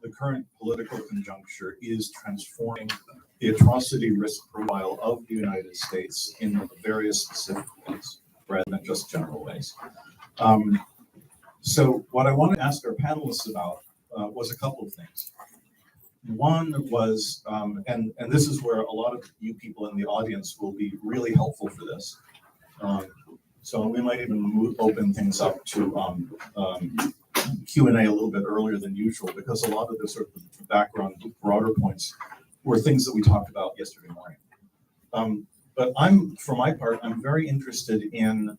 the current political conjuncture is transforming the atrocity risk profile of the United States in various specific ways, rather than just general ways. So what I want to ask our panelists about was a couple of things. One was, and this is where a lot of you people in the audience will be really helpful for this. So we might even open things up to Q&A a little bit earlier than usual, because a lot of the sort of background, broader points were things that we talked about yesterday morning. But for my part, I'm very interested in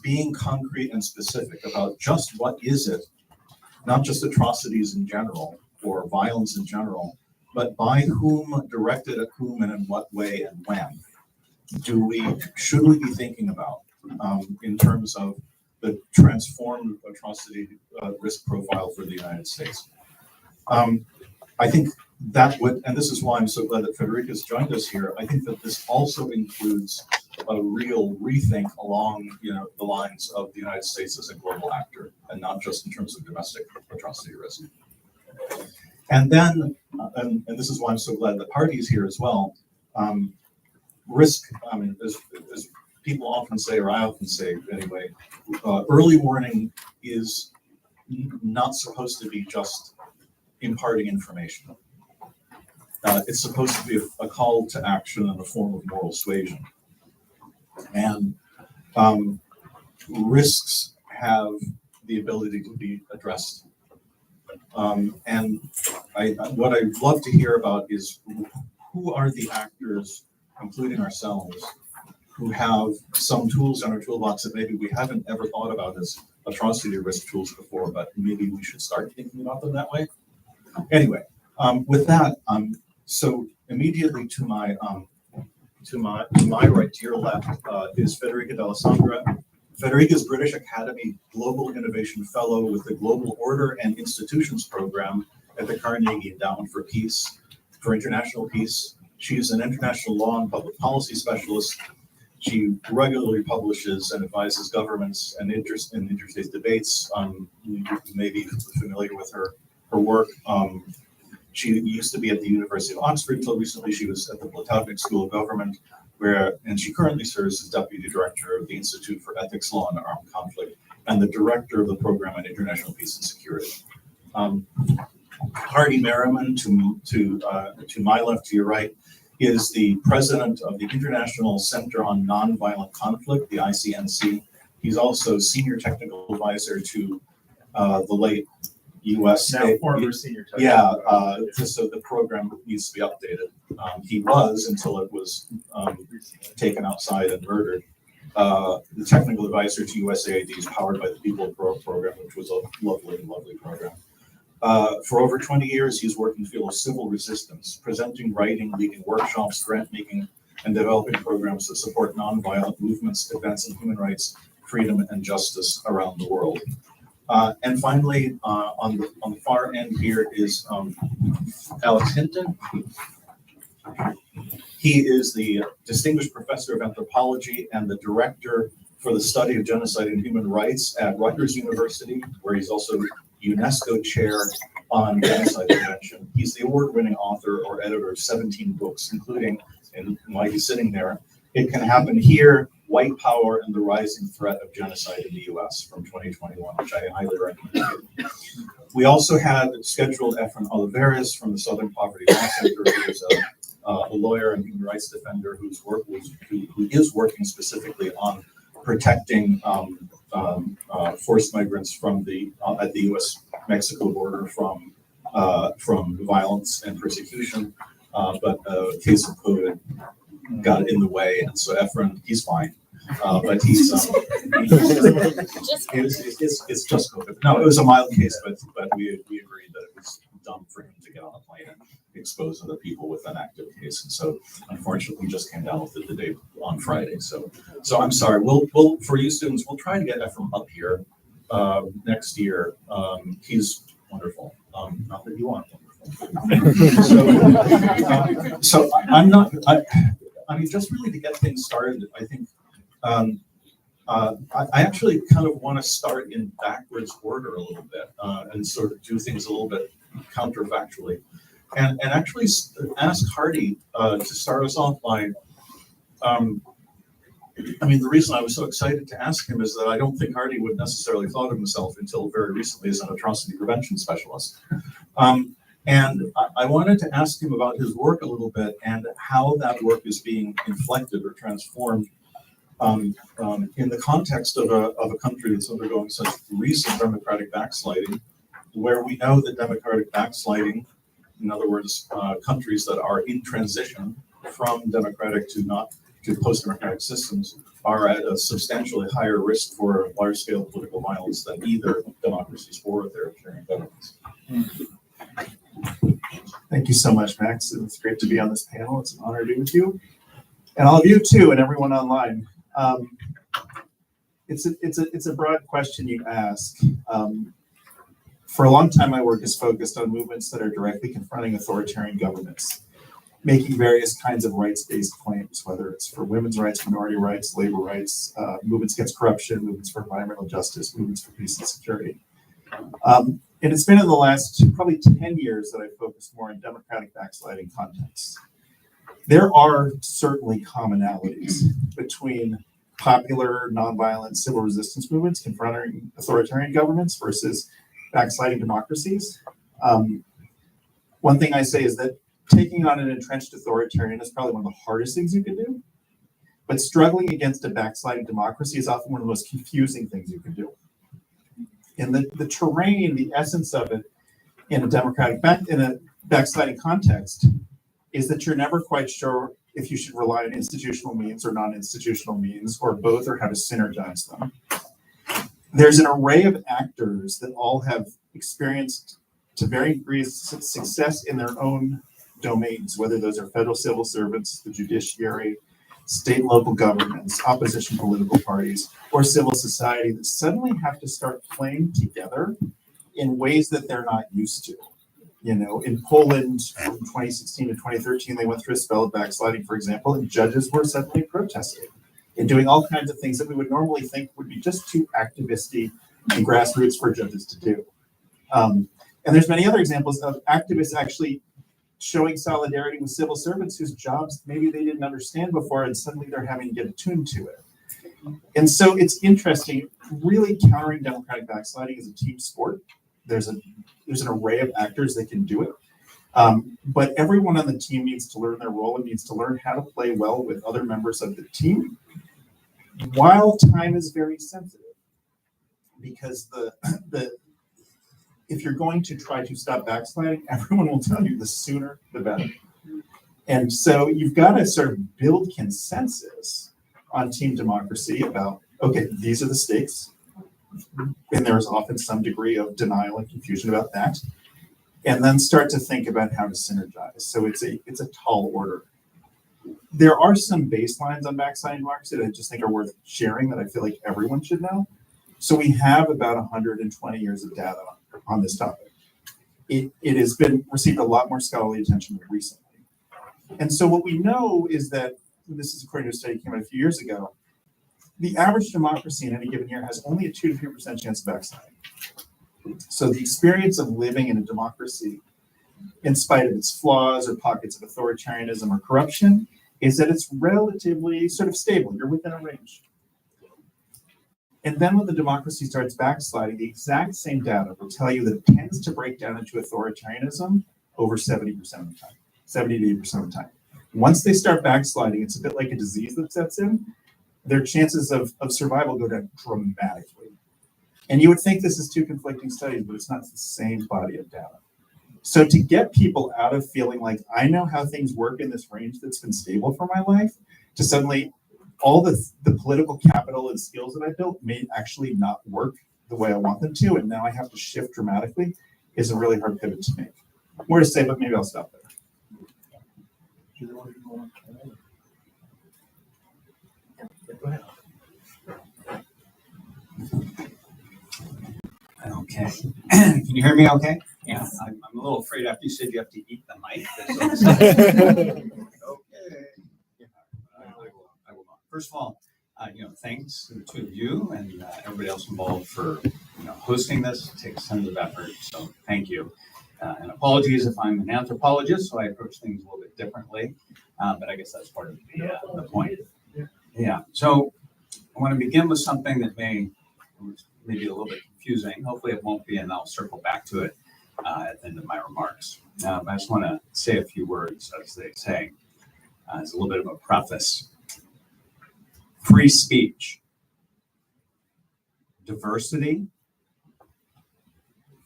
being concrete and specific about just what is it, not just atrocities in general or violence in general, but by whom, directed at whom, and in what way and when should we be thinking about in terms of the transformed atrocity risk profile for the United States. I think that would, and this is why I'm so glad that Fedrica's joined us here, I think that this also includes a real rethink along the lines of the United States as a global actor, and not just in terms of domestic atrocity risk. And then, and this is why I'm so glad that Hardy's here as well, risk, I mean, as people often say, or I often say anyway, early warning is not supposed to be just imparting information. It's supposed to be a call to action in the form of moral suasion. And risks have the ability to be addressed. And what I'd love to hear about is who are the actors, including ourselves, who have some tools in our toolbox that maybe we haven't ever thought about as atrocity risk tools before, but maybe we should start thinking about them that way. Anyway, with that, so immediately to my right, to your left, is Fedrica D'Alessandra. Fedrica is British Academy Global Innovation Fellow with the Global Order and Institutions Program at the Carnegie Endowment for International Peace. She is an international law and public policy specialist. She regularly publishes and advises governments and interstate debates. You may be familiar with her work. She used to be at the University of Oxford until recently. She was at the Platonic School of Government, and she currently serves as Deputy Director of the Institute for Ethics, Law, and Armed Conflict, and the Director of the Program on International Peace and Security. Hardy Merriman, to my left, to your right, is the President of the International Center on Nonviolent Conflict, the ICNC. He's also Senior Technical Advisor to the late U.S. Now former senior technical advisor. So the program needs to be updated. He was, until it was taken outside and murdered, the technical advisor to USAID's Powered by the People program, which was a lovely, lovely program. For over 20 years, he's worked in the field of civil resistance, presenting, writing, leading workshops, grant making, and developing programs that support nonviolent movements, advancing human rights, freedom, and justice around the world. And finally, on the far end here is Alex Hinton. He is the Distinguished Professor of Anthropology and the Director for the Study of Genocide and Human Rights at Rutgers University, where he's also UNESCO Chair on Genocide Prevention. He's the award-winning author or editor of 17 books, including, and why he's sitting there, It Can Happen Here, White Power and the Rising Threat of Genocide in the U.S. from 2021, which I highly recommend. We also had scheduled Efrén Olivares from the Southern Poverty Law Center, who is a lawyer and human rights defender who is working specifically on protecting forced migrants from at the U.S.-Mexico border from violence and persecution, but a case of COVID got in the way, and so Efrén, he's fine, but he's it's just COVID. No, it was a mild case, but we agreed that it was dumb for him to get on a plane and expose other people with an active case, and so unfortunately we just came down with it the day on Friday. So I'm sorry. We'll for you students, we'll try to get Efrén up here next year. He's wonderful. Not that you aren't wonderful. So I'm not. I mean, just really to get things started, I think I actually kind of want to start in backwards order a little bit and sort of do things a little bit counterfactually. And actually ask Hardy to start us off by, the reason I was so excited to ask him is that I don't think Hardy would necessarily thought of himself until very recently as an atrocity prevention specialist. And I wanted to ask him about his work a little bit and how that work is being inflected or transformed in the context of a country that's undergoing such recent democratic backsliding, where we know that democratic backsliding, in other words, countries that are in transition from democratic to post-democratic systems, are at a substantially higher risk for large-scale political violence than either democracies or authoritarian governments. Thank you so much, Max. It's great to be on this panel. It's an honor to be with you, and all of you too, and everyone online. It's a broad question you ask. For a long time, my work is focused on movements that are directly confronting authoritarian governments, making various kinds of rights-based claims, whether it's for women's rights, minority rights, labor rights, movements against corruption, movements for environmental justice, movements for peace and security. And it's been in the last probably 10 years that I've focused more on democratic backsliding contexts. There are certainly commonalities between popular nonviolent civil resistance movements confronting authoritarian governments versus backsliding democracies. One thing I say is that taking on an entrenched authoritarian is probably one of the hardest things you can do, but struggling against a backsliding democracy is often one of the most confusing things you can do. And the terrain, the essence of it in a backsliding context is that you're never quite sure if you should rely on institutional means or non-institutional means, or both, or how to synergize them. There's an array of actors that all have experienced to varying degrees of success in their own domains, whether those are federal civil servants, the judiciary, state and local governments, opposition political parties, or civil society, that suddenly have to start playing together in ways that they're not used to. In Poland from 2016 to 2013, they went through a spell of backsliding, for example, and judges were suddenly protesting and doing all kinds of things that we would normally think would be just too activisty and grassroots for judges to do. And there's many other examples of activists actually showing solidarity with civil servants whose jobs maybe they didn't understand before, and suddenly they're having to get attuned to it. And so it's interesting. Really countering democratic backsliding is a team sport. There's an array of actors that can do it. But everyone on the team needs to learn their role and needs to learn how to play well with other members of the team, while time is very sensitive. Because if you're going to try to stop backsliding, everyone will tell you the sooner the better. And so you've got to sort of build consensus on team democracy about, okay, these are the stakes. And there's often some degree of denial and confusion about that. And then start to think about how to synergize. So it's a tall order. There are some baselines on backsliding democracy that I just think are worth sharing that I feel like everyone should know. So we have about 120 years of data on this topic. It has received a lot more scholarly attention recently. And so what we know is that, this is according to a study that came out a few years ago, the average democracy in any given year has only a 2 to 3% chance of backsliding. So the experience of living in a democracy, in spite of its flaws or pockets of authoritarianism or corruption, is that it's relatively sort of stable. You're within a range. And then when the democracy starts backsliding, the exact same data will tell you that it tends to break down into authoritarianism over 70% of the time, 70 to 80% of the time. Once they start backsliding, it's a bit like a disease that sets in. Their chances of survival go down dramatically. And you would think this is two conflicting studies, but it's not the same body of data. So to get people out of feeling like, I know how things work in this range that's been stable for my life, to suddenly all the political capital and skills that I built may actually not work the way I want them to, and now I have to shift dramatically, is a really hard pivot to make. More to say, but maybe I'll stop there. Go ahead. Okay. Can you hear me okay? Yeah. I'm a little afraid after you said you have to eat the mic. Okay. Yeah, I will not. First of all, thanks to the two of you and everybody else involved for hosting this. It takes tons of effort, so thank you. And apologies if I'm an anthropologist, so I approach things a little bit differently, but I guess that's part of the point. Yeah, so I want to begin with something that may be a little bit confusing. Hopefully it won't be, and I'll circle back to it at the end of my remarks. But I just want to say a few words, as they say, as a little bit of a preface. Free speech, diversity,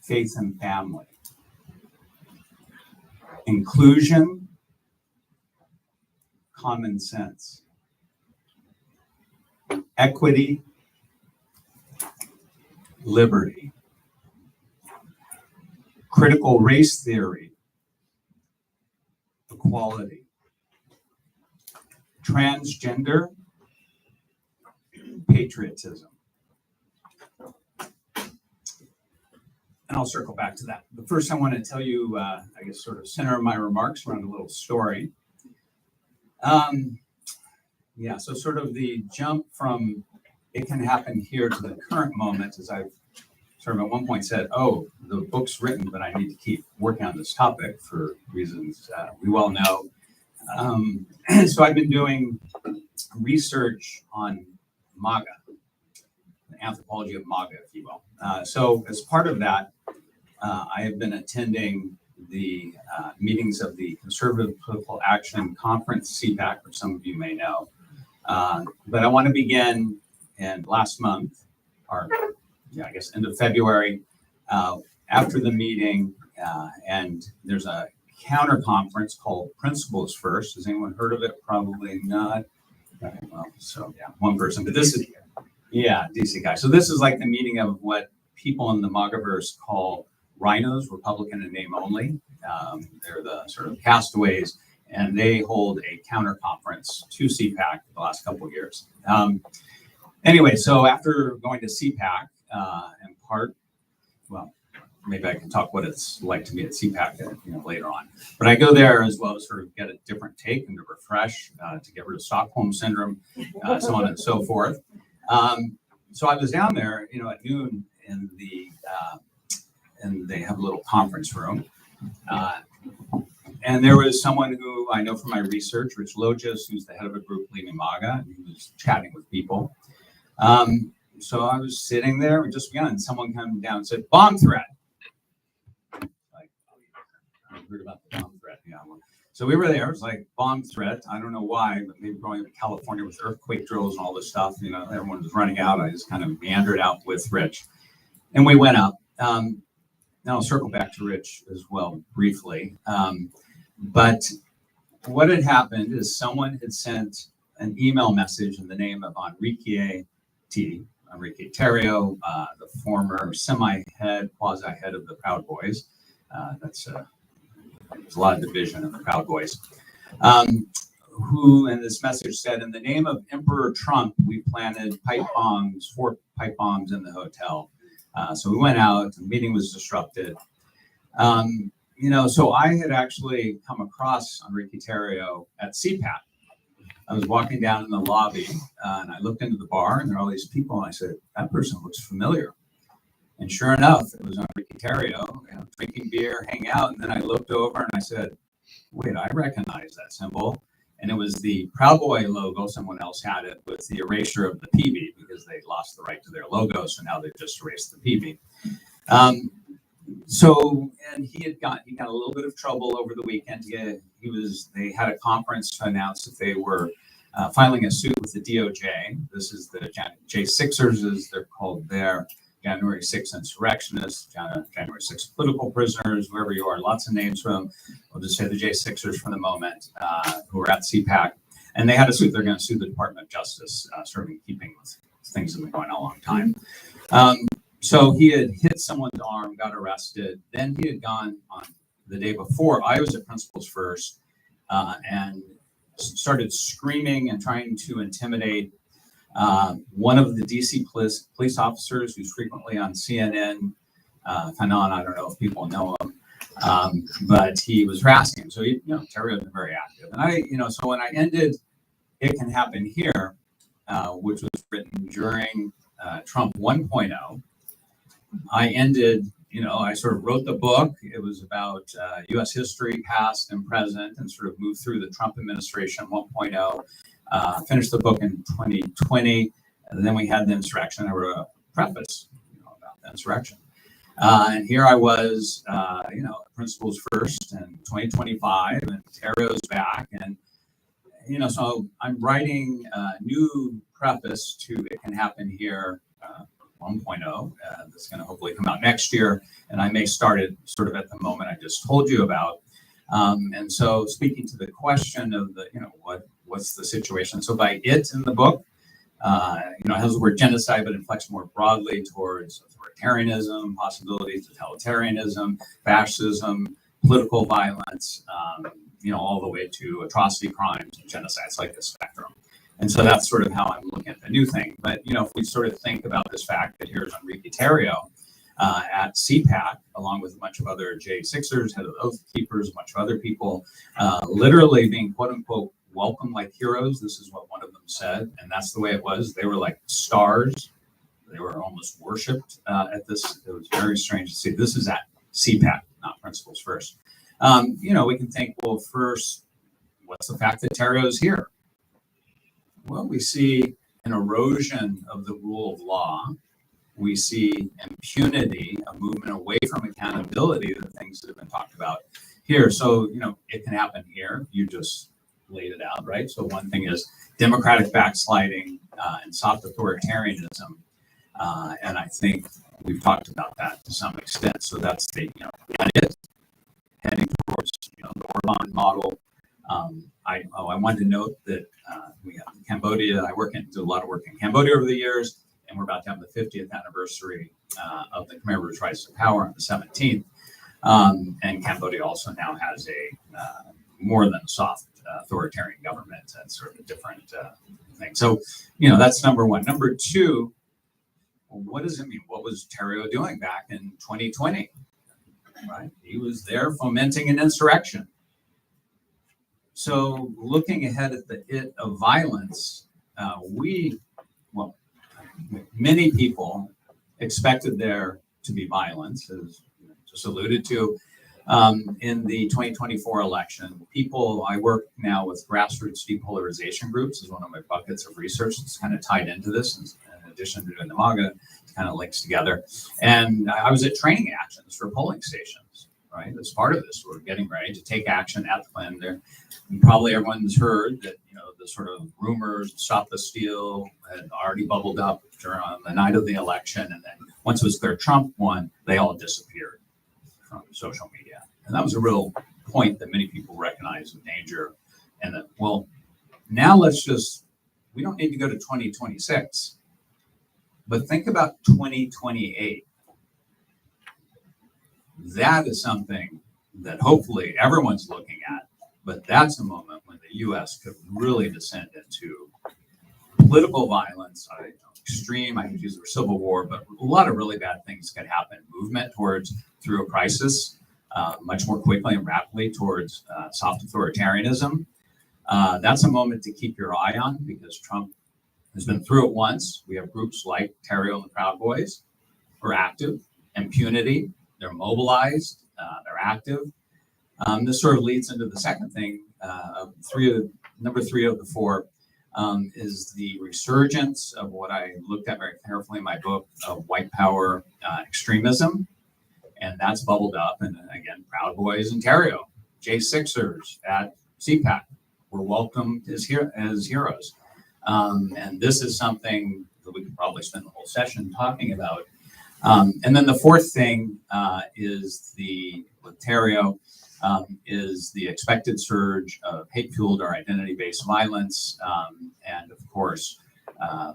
faith and family, inclusion, common sense, equity, liberty, critical race theory, equality, transgender, patriotism. And I'll circle back to that. But first I want to tell you, I guess sort of center my remarks around a little story. So sort of the jump from it can happen here to the current moment, as I've sort of at one point said, oh, the book's written, but I need to keep working on this topic for reasons we well know. So I've been doing research on MAGA, the anthropology of MAGA, if you will. So as part of that, I have been attending the meetings of the Conservative Political Action Conference, CPAC, which some of you may know. But I want to begin in last month, or I guess end of February, after the meeting, and there's a counter conference called Principles First. Has anyone heard of it? Probably not. Okay, well, so yeah, one person, but this is, DC guy. So this is like the meeting of what people in the MAGAverse call rhinos, Republican in name only. They're the sort of castaways, and they hold a counter conference to CPAC the last couple of years. Anyway, so after going to CPAC, in part, well, maybe I can talk what it's like to be at CPAC later on. But I go there as well to sort of get a different take and to refresh, to get rid of Stockholm syndrome, so on and so forth. So I was down there, at noon in the, and they have a little conference room. And there was someone who I know from my research, Rich Logis, who's the head of a group leading MAGA, and he was chatting with people. So I was sitting there, we just began, and someone came down and said, bomb threat. Like, I heard about the bomb threat. Yeah. So we were there, it was like bomb threat. I don't know why, but maybe growing up in California with earthquake drills and all this stuff, everyone was running out. I just kind of meandered out with Rich. And we went up. Now I'll circle back to Rich as well briefly. But what had happened is someone had sent an email message in the name of Enrique Terrio, the former semi-head, quasi-head of the Proud Boys. There's a lot of division in the Proud Boys. Who, and this message said, in the name of Emperor Trump, we planted 4 pipe bombs in the hotel. So we went out, the meeting was disrupted. So I had actually come across Enrique Terrio at CPAC. I was walking down in the lobby and I looked into the bar and there are all these people and I said, that person looks familiar. And sure enough, it was Enrique Terrio, drinking beer, hanging out. And then I looked over and I said, wait, I recognize that symbol. And it was the Proud Boy logo. Someone else had it with the erasure of the PB because they lost the right to their logo. So now they've just erased the PB. And he got a little bit of trouble over the weekend. They had a conference to announce that they were filing a suit with the DOJ. This is the J6ers, as they're called there, January 6th insurrectionists, January 6th political prisoners, whoever you are, lots of names for them. We'll just say the J6ers for the moment, who are at CPAC. And they had a suit. They're going to sue the Department of Justice, sort of in keeping with things that have been going on a long time. So he had hit someone's arm, got arrested. Then he had gone on the day before. I was at Principles First and started screaming and trying to intimidate one of the DC police officers who's frequently on CNN. Fanon, I don't know if people know him, but he was harassing him. So, Terry was very active. And so when I ended It Can Happen Here, which was written during Trump 1.0. I ended, I sort of wrote the book. It was about US history, past and present, and sort of moved through the Trump administration 1.0. Finished the book in 2020, and then we had the insurrection. I wrote a preface about the insurrection. And here I was, principles first in 2025, and Terio's back. And, so I'm writing a new preface to It Can Happen Here 1.0 that's going to hopefully come out next year. And I may start it sort of at the moment I just told you about. And so speaking to the question of what's the situation? So by it in the book, it has the word genocide, but inflects more broadly towards authoritarianism, possibilities, totalitarianism, fascism, political violence, all the way to atrocity crimes and genocides, like the spectrum. And so that's sort of how I'm looking at the new thing. But, if we sort of think about this fact that here's Enrique Terrio at CPAC, along with a bunch of other J6ers, head of the Oath Keepers, a bunch of other people, literally being quote unquote welcomed like heroes. This is what one of them said. And that's the way it was. They were like stars. They were almost worshipped at this. It was very strange to see. This is at CPAC, not Principles First. We can think, well, first, what's the fact that Terrio is here? Well, we see an erosion of the rule of law. We see impunity, a movement away from accountability, the things that have been talked about here. So, it can happen here. You just laid it out, right? So one thing is democratic backsliding and soft authoritarianism. And I think we've talked about that to some extent. So that's the, that is heading towards, the Orban model. I wanted to note that we have Cambodia. I do a lot of work in Cambodia over the years, and we're about to have the 50th anniversary of the Khmer Rouge rise to power on the 17th. And Cambodia also now has a more than a soft authoritarian government. That's sort of a different thing. So, that's number one. Number two, what does it mean? What was Terrio doing back in 2020? Right? He was there fomenting an insurrection. So looking ahead at the it of violence, many people expected there to be violence, as just alluded to, in the 2024 election. I work now with grassroots depolarization groups as one of my buckets of research. It's kind of tied into this, in addition to doing the MAGA, it kind of links together. And I was at training actions for polling stations, right? As part of this, we're getting ready to take action at the Clinton there. And probably everyone's heard that, the sort of rumors, stop the steal, had already bubbled up during the night of the election. And then once it was clear Trump won, they all disappeared from social media. And that was a real point that many people recognize the danger. And that, well, now we don't need to go to 2026, but think about 2028. That is something that hopefully everyone's looking at, but that's a moment when the U.S. could really descend into political violence, extreme, I could use the word civil war, but a lot of really bad things could happen. Movement through a crisis, much more quickly and rapidly towards soft authoritarianism. That's a moment to keep your eye on because Trump has been through it once. We have groups like Terrio and the Proud Boys who are active, impunity, they're mobilized, they're active. This sort of leads into the second thing. Number three of the four is the resurgence of what I looked at very carefully in my book of white power extremism. And that's bubbled up. And again, Proud Boys and Terrio, J6ers at CPAC were welcomed as heroes. And this is something that we could probably spend the whole session talking about. And then the fourth thing is with Terrio, is the expected surge of hate-fueled or identity-based violence. And of course,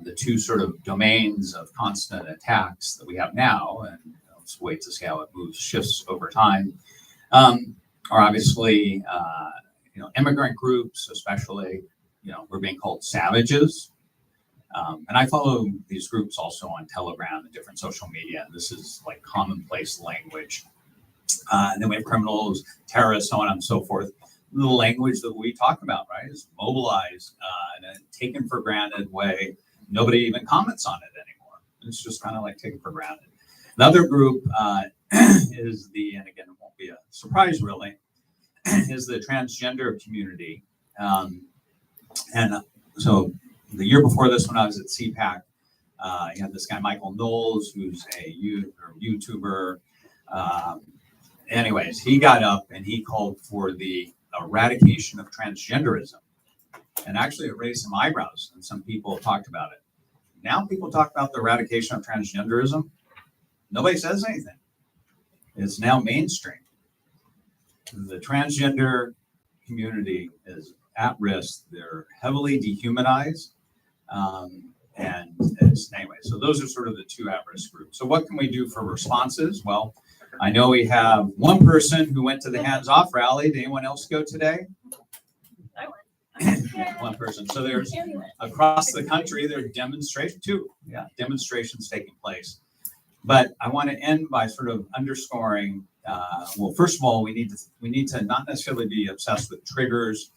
the two sort of domains of constant attacks that we have now, and let's wait to see how it shifts over time, are obviously, immigrant groups, especially, we're being called savages. And I follow these groups also on Telegram and different social media. And this is like commonplace language. And then we have criminals, terrorists, so on and so forth. the language that we talk about, right? Is mobilized in a taken for granted way. Nobody even comments on it anymore. It's just kind of like taken for granted. Another group is and again, it won't be a surprise really, is the transgender community. And so the year before this, when I was at CPAC, you had this guy, Michael Knowles, who's a YouTuber. Anyways, he got up and he called for the eradication of transgenderism. And actually it raised some eyebrows and some people talked about it. Now people talk about the eradication of transgenderism. Nobody says anything. It's now mainstream. The transgender community is at risk. They're heavily dehumanized. And it's, anyway, so those are sort of the two at-risk groups. So what can we do for responses? Well, I know we have one person who went to the hands-off rally. Did anyone else go today? I went. One person. So there's across the country, there are demonstrations taking place. But I want to end by sort of underscoring, well, first of all, we need to not necessarily be obsessed with triggers,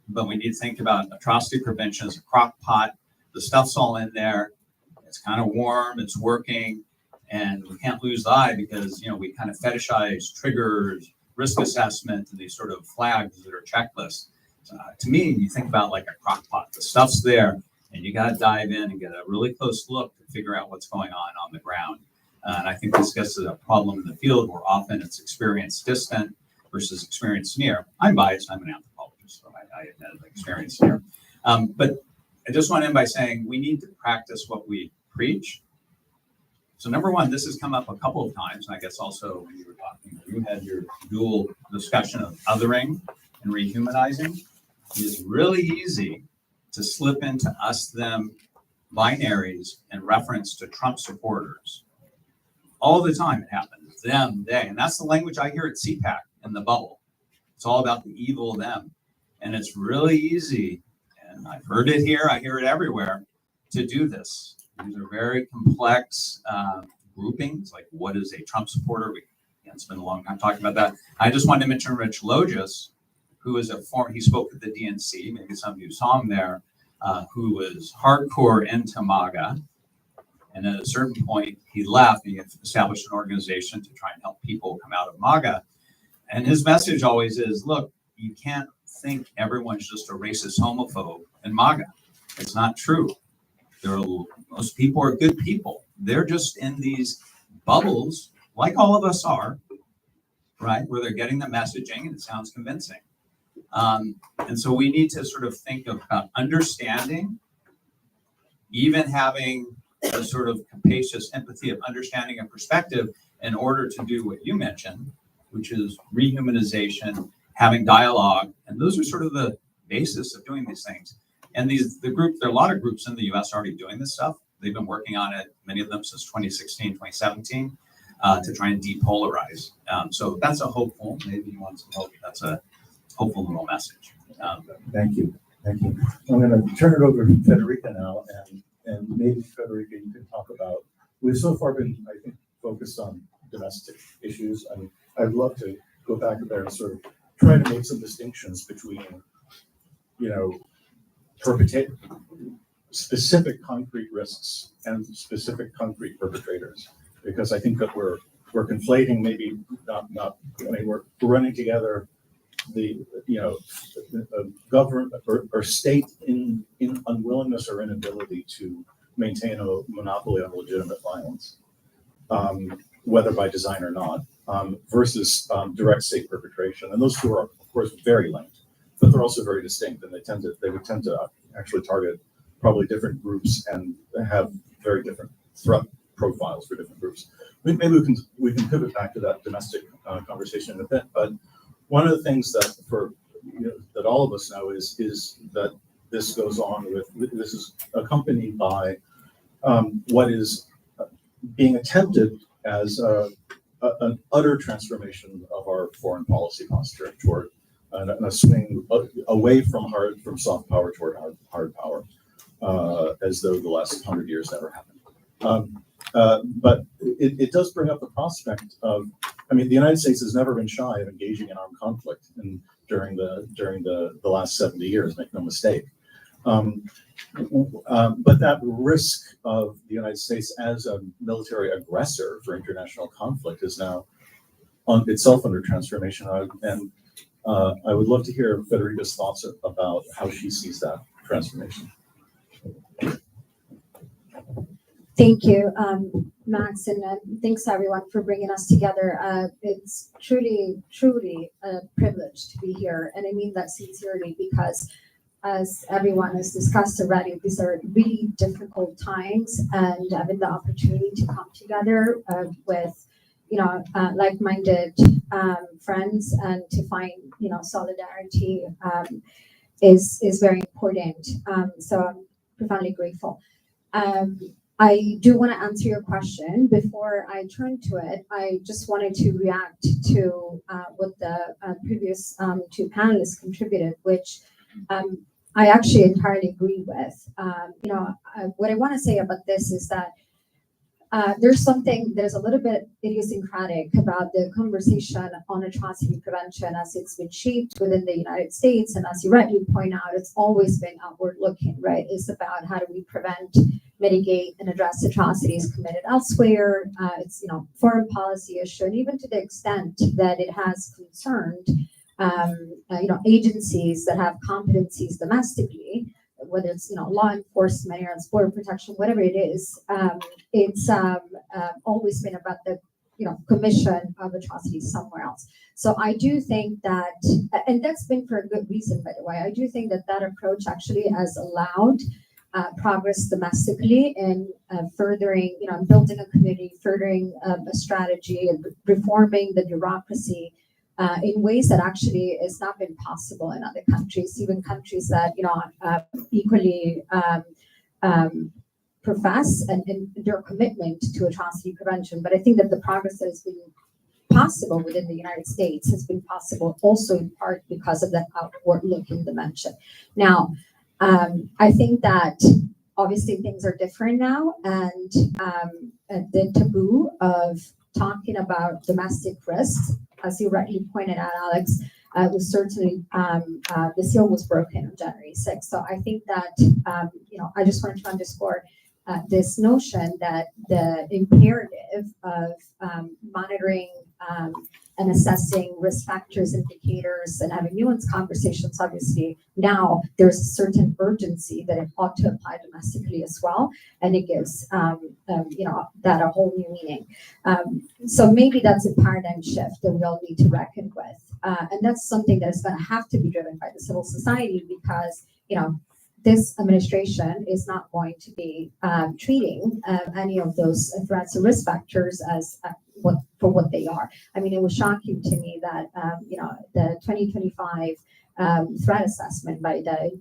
but we need to think about atrocity prevention as a crock pot. The stuff's all in there. It's kind of warm. It's working. And we can't lose the eye because, we kind of fetishize triggers, risk assessment, and these sort of flags that are checklists. To me, you think about like a crock pot. The stuff's there, and you got to dive in and get a really close look to figure out what's going on the ground. And I think this gets to the problem in the field where often it's experience distant versus experience near. I'm biased. I'm an anthropologist, so I have experience near. But I just want to end by saying we need to practice what we preach. So number one, this has come up a couple of times. And I guess also when you were talking, you had your dual discussion of othering and rehumanizing. It is really easy to slip into us-them binaries and reference to Trump supporters. All the time it happens, them, they. And that's the language I hear at CPAC in the bubble. It's all about the evil them. And it's really easy, and I've heard it here, I hear it everywhere, to do this. These are very complex groupings, like what is a Trump supporter? We can't spend a long time talking about that. I just wanted to mention Rich Logis, who is he spoke at the DNC, maybe some of you saw him there, who was hardcore into MAGA. And at a certain point, he left. He established an organization to try and help people come out of MAGA. And his message always is, look, you can't think everyone's just a racist homophobe in MAGA. It's not true. Most people are good people. They're just in these bubbles, like all of us are, right? Where they're getting the messaging and it sounds convincing. And so we need to sort of think about understanding, even having a sort of capacious empathy of understanding and perspective in order to do what you mentioned, which is rehumanization, having dialogue. And those are sort of the basis of doing these things. And there are a lot of groups in the US already doing this stuff. They've been working on it, many of them since 2016, 2017, to try and depolarize. So that's a hopeful, maybe you want some hope, that's a hopeful little message. Thank you. I'm going to turn it over to Fedrica now, and maybe Fedrica, you can talk about, we've so far been, I think, focused on domestic issues. I mean, I'd love to go back there and sort of try to make some distinctions between, specific concrete risks and specific concrete perpetrators, because I think that we're conflating, maybe not. I mean, we're running together the government or state in unwillingness or inability to maintain a monopoly on legitimate violence, whether by design or not, versus direct state perpetration. And those two are, of course, very linked, but they're also very distinct, and they would tend to actually target probably different groups and have very different threat profiles for different groups. Maybe we can pivot back to that domestic conversation in a bit, but one of the things that that all of us know is that this goes on this is accompanied by what is being attempted as an utter transformation of our foreign policy posture toward a swing away from soft power toward hard power, as though the last 100 years never happened. But it does bring up the prospect of, I mean, the United States has never been shy of engaging in armed conflict during the last 70 years, make no mistake. But that risk of the United States as a military aggressor for international conflict is now on itself under transformation. And I would love to hear Fedrica's thoughts about how she sees that transformation. Thank you, Max, and thanks everyone for bringing us together. It's truly, truly a privilege to be here, and I mean that sincerely because, as everyone has discussed already, these are really difficult times, and having the opportunity to come together with, like-minded friends and to find, solidarity is very important. So I'm profoundly grateful. I do want to answer your question. Before I turn to it, I just wanted to react to what the previous two panelists contributed, which I actually entirely agree with. What I want to say about this is that there's something that is a little bit idiosyncratic about the conversation on atrocity prevention as it's been shaped within the United States. And as you rightly point out, it's always been outward looking, right? It's about how do we prevent, mitigate, and address atrocities committed elsewhere. It's, foreign policy issue, and even to the extent that it has concerned, agencies that have competencies domestically, whether it's law enforcement or border protection, whatever it is, it's always been about the commission of atrocities somewhere else. So I do think that, and that's been for a good reason, by the way. I do think that that approach actually has allowed progress domestically in furthering, building a community, furthering a strategy, and reforming the bureaucracy. In ways that actually has not been possible in other countries, even countries that equally profess and their commitment to atrocity prevention. But I think that the progress that has been possible within the United States has been possible also in part because of that outward-looking dimension. Now, I think that obviously things are different now, and the taboo of talking about domestic risks, as you rightly pointed out, Alex, was certainly the seal was broken on January 6th. So I think that I just wanted to underscore this notion that the imperative of monitoring and assessing risk factors, indicators, and having nuanced conversations. Obviously, now there's a certain urgency that it ought to apply domestically as well, and it gives that a whole new meaning. So maybe that's a paradigm shift that we all need to reckon with, and that's something that is going to have to be driven by the civil society because this administration is not going to be treating any of those threats or risk factors as what they are. I mean, it was shocking to me that the 2025 threat assessment by the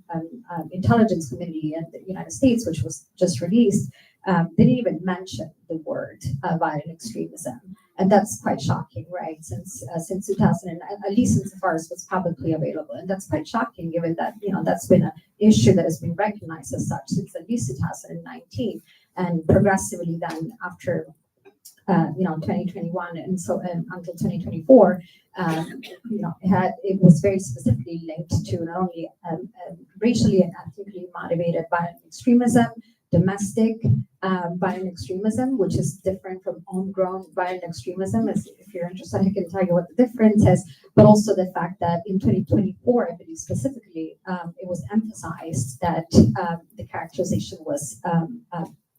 intelligence community in the United States, which was just released, didn't even mention the word violent extremism. And that's quite shocking, right? Since 2000, at least insofar as what's publicly available. And that's quite shocking given that, that's been an issue that has been recognized as such since at least 2019. And progressively then after 2021 and so until 2024, it was very specifically linked to not only racially and ethnically motivated violent extremism, domestic violent extremism, which is different from homegrown violent extremism. If you're interested, I can tell you what the difference is, but also the fact that in 2024, I believe specifically, it was emphasized that the characterization was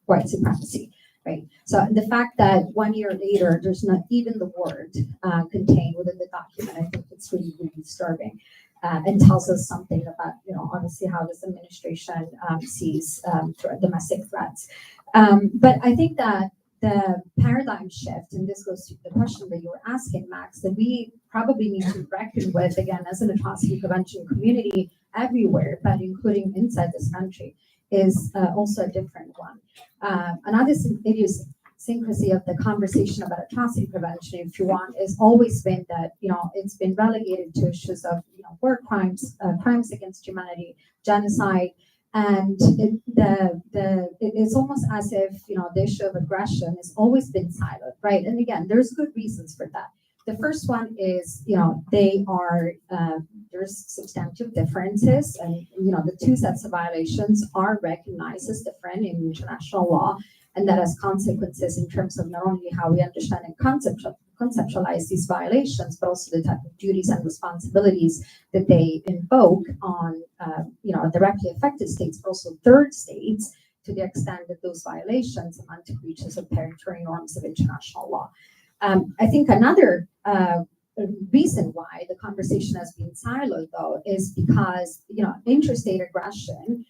white supremacy. Right. So the fact that 1 year later, there's not even the word contained within the document, I think it's really, really disturbing and tells us something about, obviously how this administration sees domestic threats. But I think that the paradigm shift, and this goes to the question that you were asking, Max, that we probably need to reckon with, again, as an atrocity prevention community everywhere, but including inside this country, is also a different one. Another idiosyncrasy of the conversation about atrocity prevention, if you want, has always been that, it's been relegated to issues of, war crimes, crimes against humanity, genocide, And it's almost as if, the issue of aggression has always been siloed, right? And again, there's good reasons for that. The first one is, there's substantive differences, and, the two sets of violations are recognized as different in international law, and that has consequences in terms of not only how we understand and conceptualize these violations, but also the type of duties and responsibilities that they invoke on, directly affected states, but also third states, to the extent that those violations amount to breaches of territorial norms of international law. I think another reason why the conversation has been siloed, though, is because, interstate aggression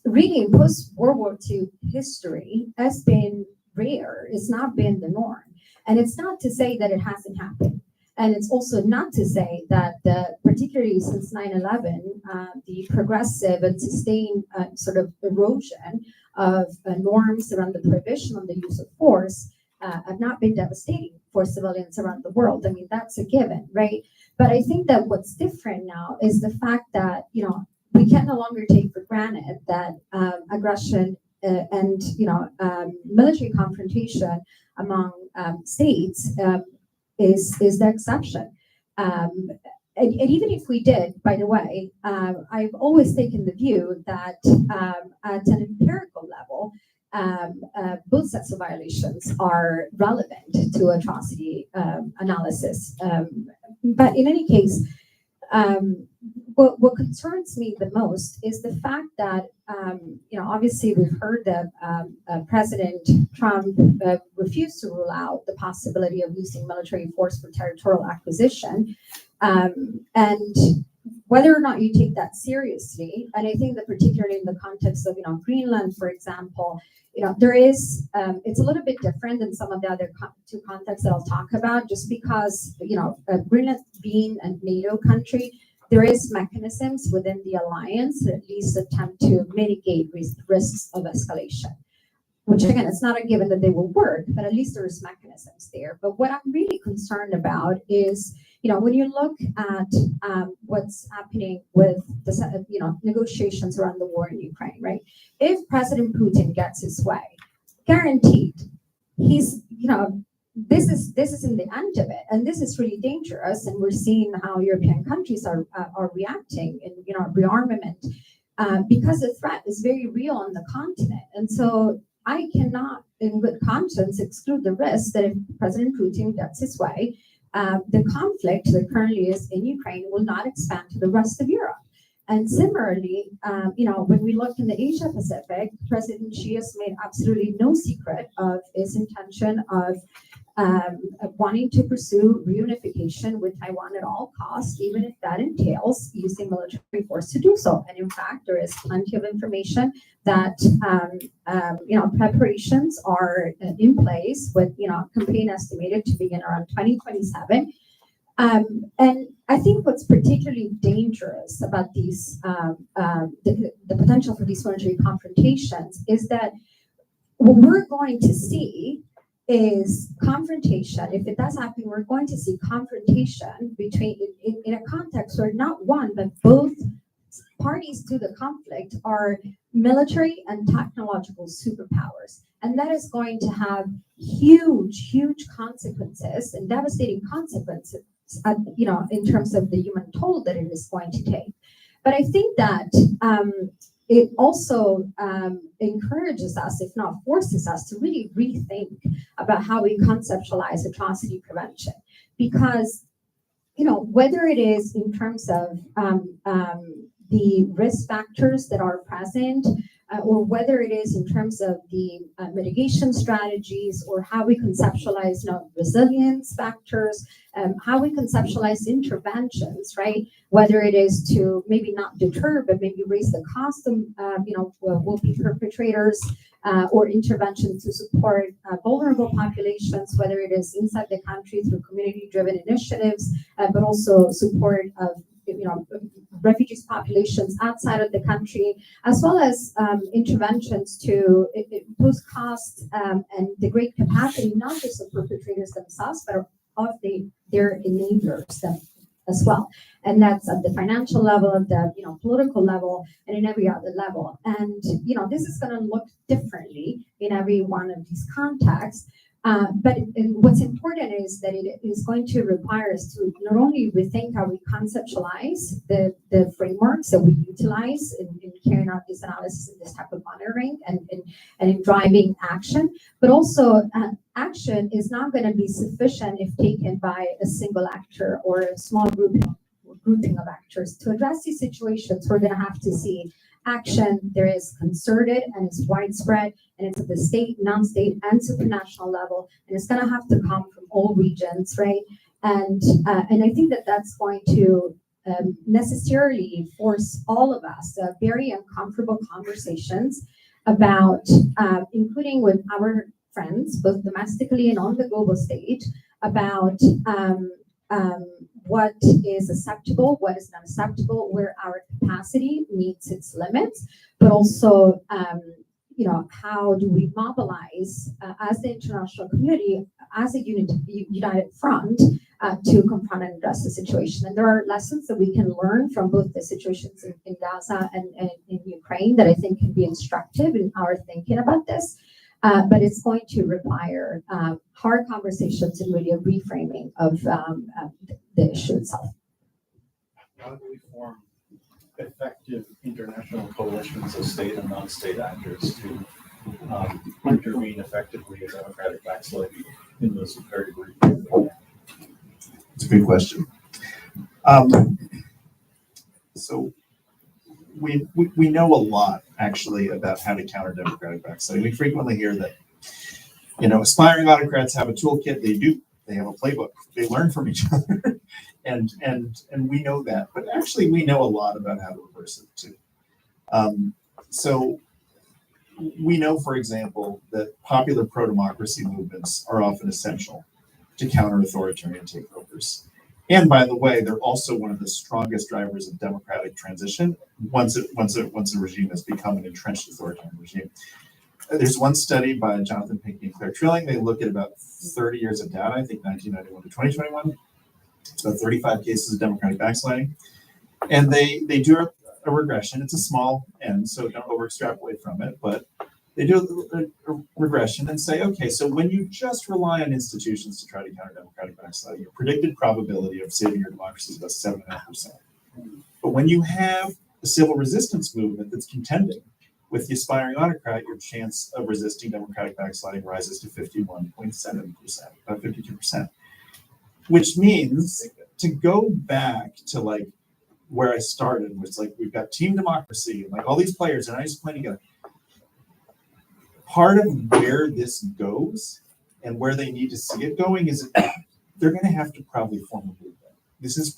really in post-World War II history has been rare. It's not been the norm. And it's not to say that it hasn't happened. And it's also not to say that, particularly since 9/11, the progressive and sustained sort of erosion of norms around the prohibition on the use of force have not been devastating for civilians around the world. I mean, that's a given, right? But I think that what's different now is the fact that, we can no longer take for granted that aggression and military confrontation among states is the exception. And even if we did, by the way, I've always taken the view that at an empirical level, both sets of violations are relevant to atrocity analysis. But in any case, what concerns me the most is the fact that, obviously we've heard that President Trump refused to rule out the possibility of using military force for territorial acquisition. And whether or not you take that seriously, and I think that particularly in the context of, Greenland, for example, there is, it's a little bit different than some of the other two contexts that I'll talk about, just because, Greenland being a NATO country, there is mechanisms within the alliance that at least attempt to mitigate risks of escalation, which again, it's not a given that they will work, but at least there's mechanisms there. But what I'm really concerned about is, when you look at what's happening with the, negotiations around the war in Ukraine, right? If President Putin gets his way, guaranteed, he's, this isn't the end of it, and this is really dangerous. And we're seeing how European countries are reacting in, rearmament, because the threat is very real on the continent. And so I cannot, in good conscience, exclude the risk that if President Putin gets his way, the conflict that currently is in Ukraine will not expand to the rest of Europe. And similarly, when we look in the Asia Pacific, President Xi has made absolutely no secret of his intention of wanting to pursue reunification with Taiwan at all costs, even if that entails using military force to do so. And in fact, there is plenty of information that preparations are in place, with campaign estimated to begin around 2027. And I think what's particularly dangerous about these the potential for these military confrontations is that what we're going to see is confrontation. If it does happen, we're going to see confrontation between in a context where not one but both parties to the conflict are military and technological superpowers, and that is going to have huge consequences and devastating consequences, in terms of the human toll that it is going to take. But I think that it also encourages us, if not forces us, to really rethink about how we conceptualize atrocity prevention. Because, whether it is in terms of the risk factors that are present, or whether it is in terms of the mitigation strategies, or how we conceptualize resilience factors, how we conceptualize interventions, right? Whether it is to maybe not deter, but maybe raise the cost of, will-be perpetrators, or interventions to support vulnerable populations, whether it is inside the country through community-driven initiatives, but also support of refugees populations outside of the country, as well as interventions to impose costs and degrade capacity, not just of perpetrators themselves, but of their enablers as well. And that's at the financial level, at the political level, and in every other level. And this is going to look differently in every one of these contexts. What's important is that it is going to require us to not only rethink how we conceptualize the frameworks that we utilize in carrying out this analysis and this type of monitoring and in driving action, but also action is not going to be sufficient if taken by a single actor or a small grouping of actors. To address these situations, we're going to have to see action there is concerted and it's widespread, and it's at the state, non-state, and supranational level, and it's going to have to come from all regions, right? And I think that that's going to necessarily force all of us very uncomfortable conversations about, including with our friends, both domestically and on the global stage, about what is acceptable, what is not acceptable, where our capacity meets its limits, but also, how do we mobilize as the international community, as a united front, to confront and address the situation. And there are lessons that we can learn from both the situations in Gaza and in Ukraine that I think can be instructive in our thinking about this. But it's going to require hard conversations and really a reframing of the issue itself. How do we form effective international coalitions of state and non-state actors to intervene effectively in democratic backsliding in those very brief? It's a good question. So we know a lot actually about how to counter democratic backsliding. We frequently hear that, aspiring autocrats have a toolkit. They have a playbook. They learn from each other, and we know that. But actually, we know a lot about how to reverse it too. So we know, for example, that popular pro-democracy movements are often essential to counter authoritarian takeovers. And by the way, they're also one of the strongest drivers of democratic transition once a regime has become an entrenched authoritarian regime. There's one study by Jonathan Pinckney and Claire Trilling. They look at about 30 years of data, I think 1991 to 2021. It's about 35 cases of democratic backsliding. And they do a regression. It's a small n, so don't over extrapolate from it, but they do a regression and say, okay, so when you just rely on institutions to try to counter democratic backsliding, your predicted probability of saving your democracy is about 7.5%. But when you have a civil resistance movement that's contending with the aspiring autocrat, your chance of resisting democratic backsliding rises to 51.7%, about 52%. Which means, to go back to like where I started, which is like we've got team democracy and like all these players and I just playing together. Part of where this goes and where they need to see it going is that they're going to have to probably form a movement. This is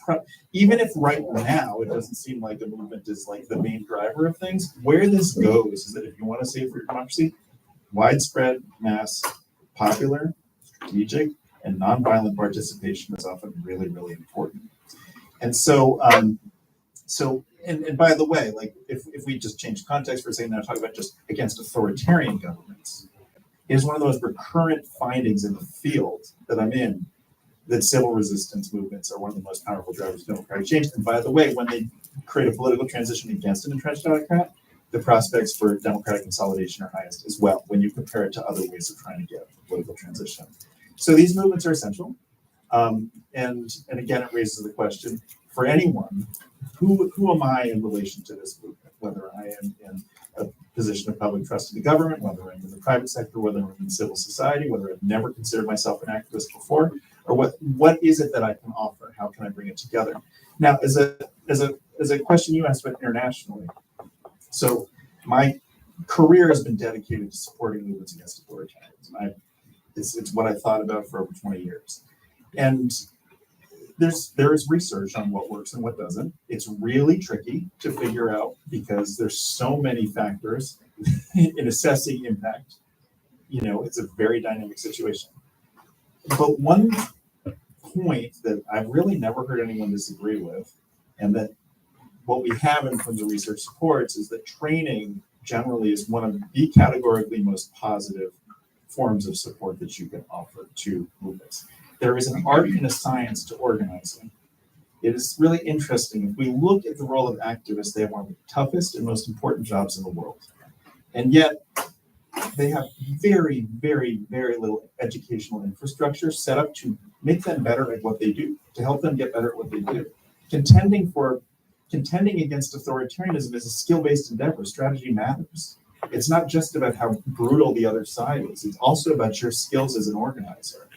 even if right now it doesn't seem like a movement is like the main driver of things. Where this goes is that if you want to save your democracy, widespread, mass, popular, strategic, and nonviolent participation is often really, really important. And so, and by the way, like if we just change context for a second, now talk about just against authoritarian governments, it is one of those recurrent findings in the field that I'm in that civil resistance movements are one of the most powerful drivers of democratic change. And by the way, when they create a political transition against an entrenched autocrat, the prospects for democratic consolidation are highest as well when you compare it to other ways of trying to get a political transition. So these movements are essential. And again, it raises the question for anyone, who am I in relation to this movement? Whether I am in a position of public trust in the government, whether I'm in the private sector, whether I'm in civil society, whether I've never considered myself an activist before, or what is it that I can offer? How can I bring it together? Now, as a question you asked about internationally, so my career has been dedicated to supporting movements against authoritarianism. It's what I thought about for over 20 years. And there is research on what works and what doesn't. It's really tricky to figure out because there's so many factors in assessing impact. It's a very dynamic situation. But one point that I've really never heard anyone disagree with, and that what we have in terms of research supports, is that training generally is one of the categorically most positive forms of support that you can offer to movements. There is an art and a science to organizing. It is really interesting. If we look at the role of activists, they have one of the toughest and most important jobs in the world. And yet, they have very, very, very little educational infrastructure set up to make them better at what they do, to help them get better at what they do. Contending against authoritarianism is a skill-based endeavor. Strategy matters. It's not just about how brutal the other side is. It's also about your skills as an organizer.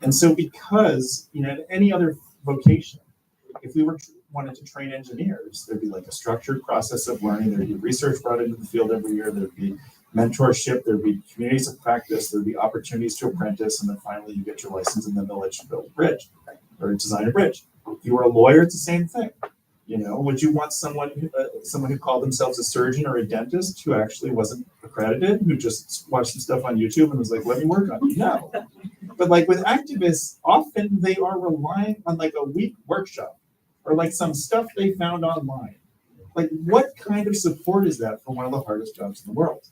And so because, in any other vocation, if we wanted to train engineers, there'd be like a structured process of learning. There'd be research brought into the field every year. There'd be mentorship. There'd be communities of practice. There'd be opportunities to apprentice. And then finally you get your license and then they'll let you build a bridge or design a bridge. If you were a lawyer, it's the same thing. Would you want someone who called themselves a surgeon or a dentist who actually wasn't accredited, who just watched some stuff on YouTube and was like, let me work on it? No. But like with activists, often they are relying on like a week workshop or like some stuff they found online. Like what kind of support is that for one of the hardest jobs in the world,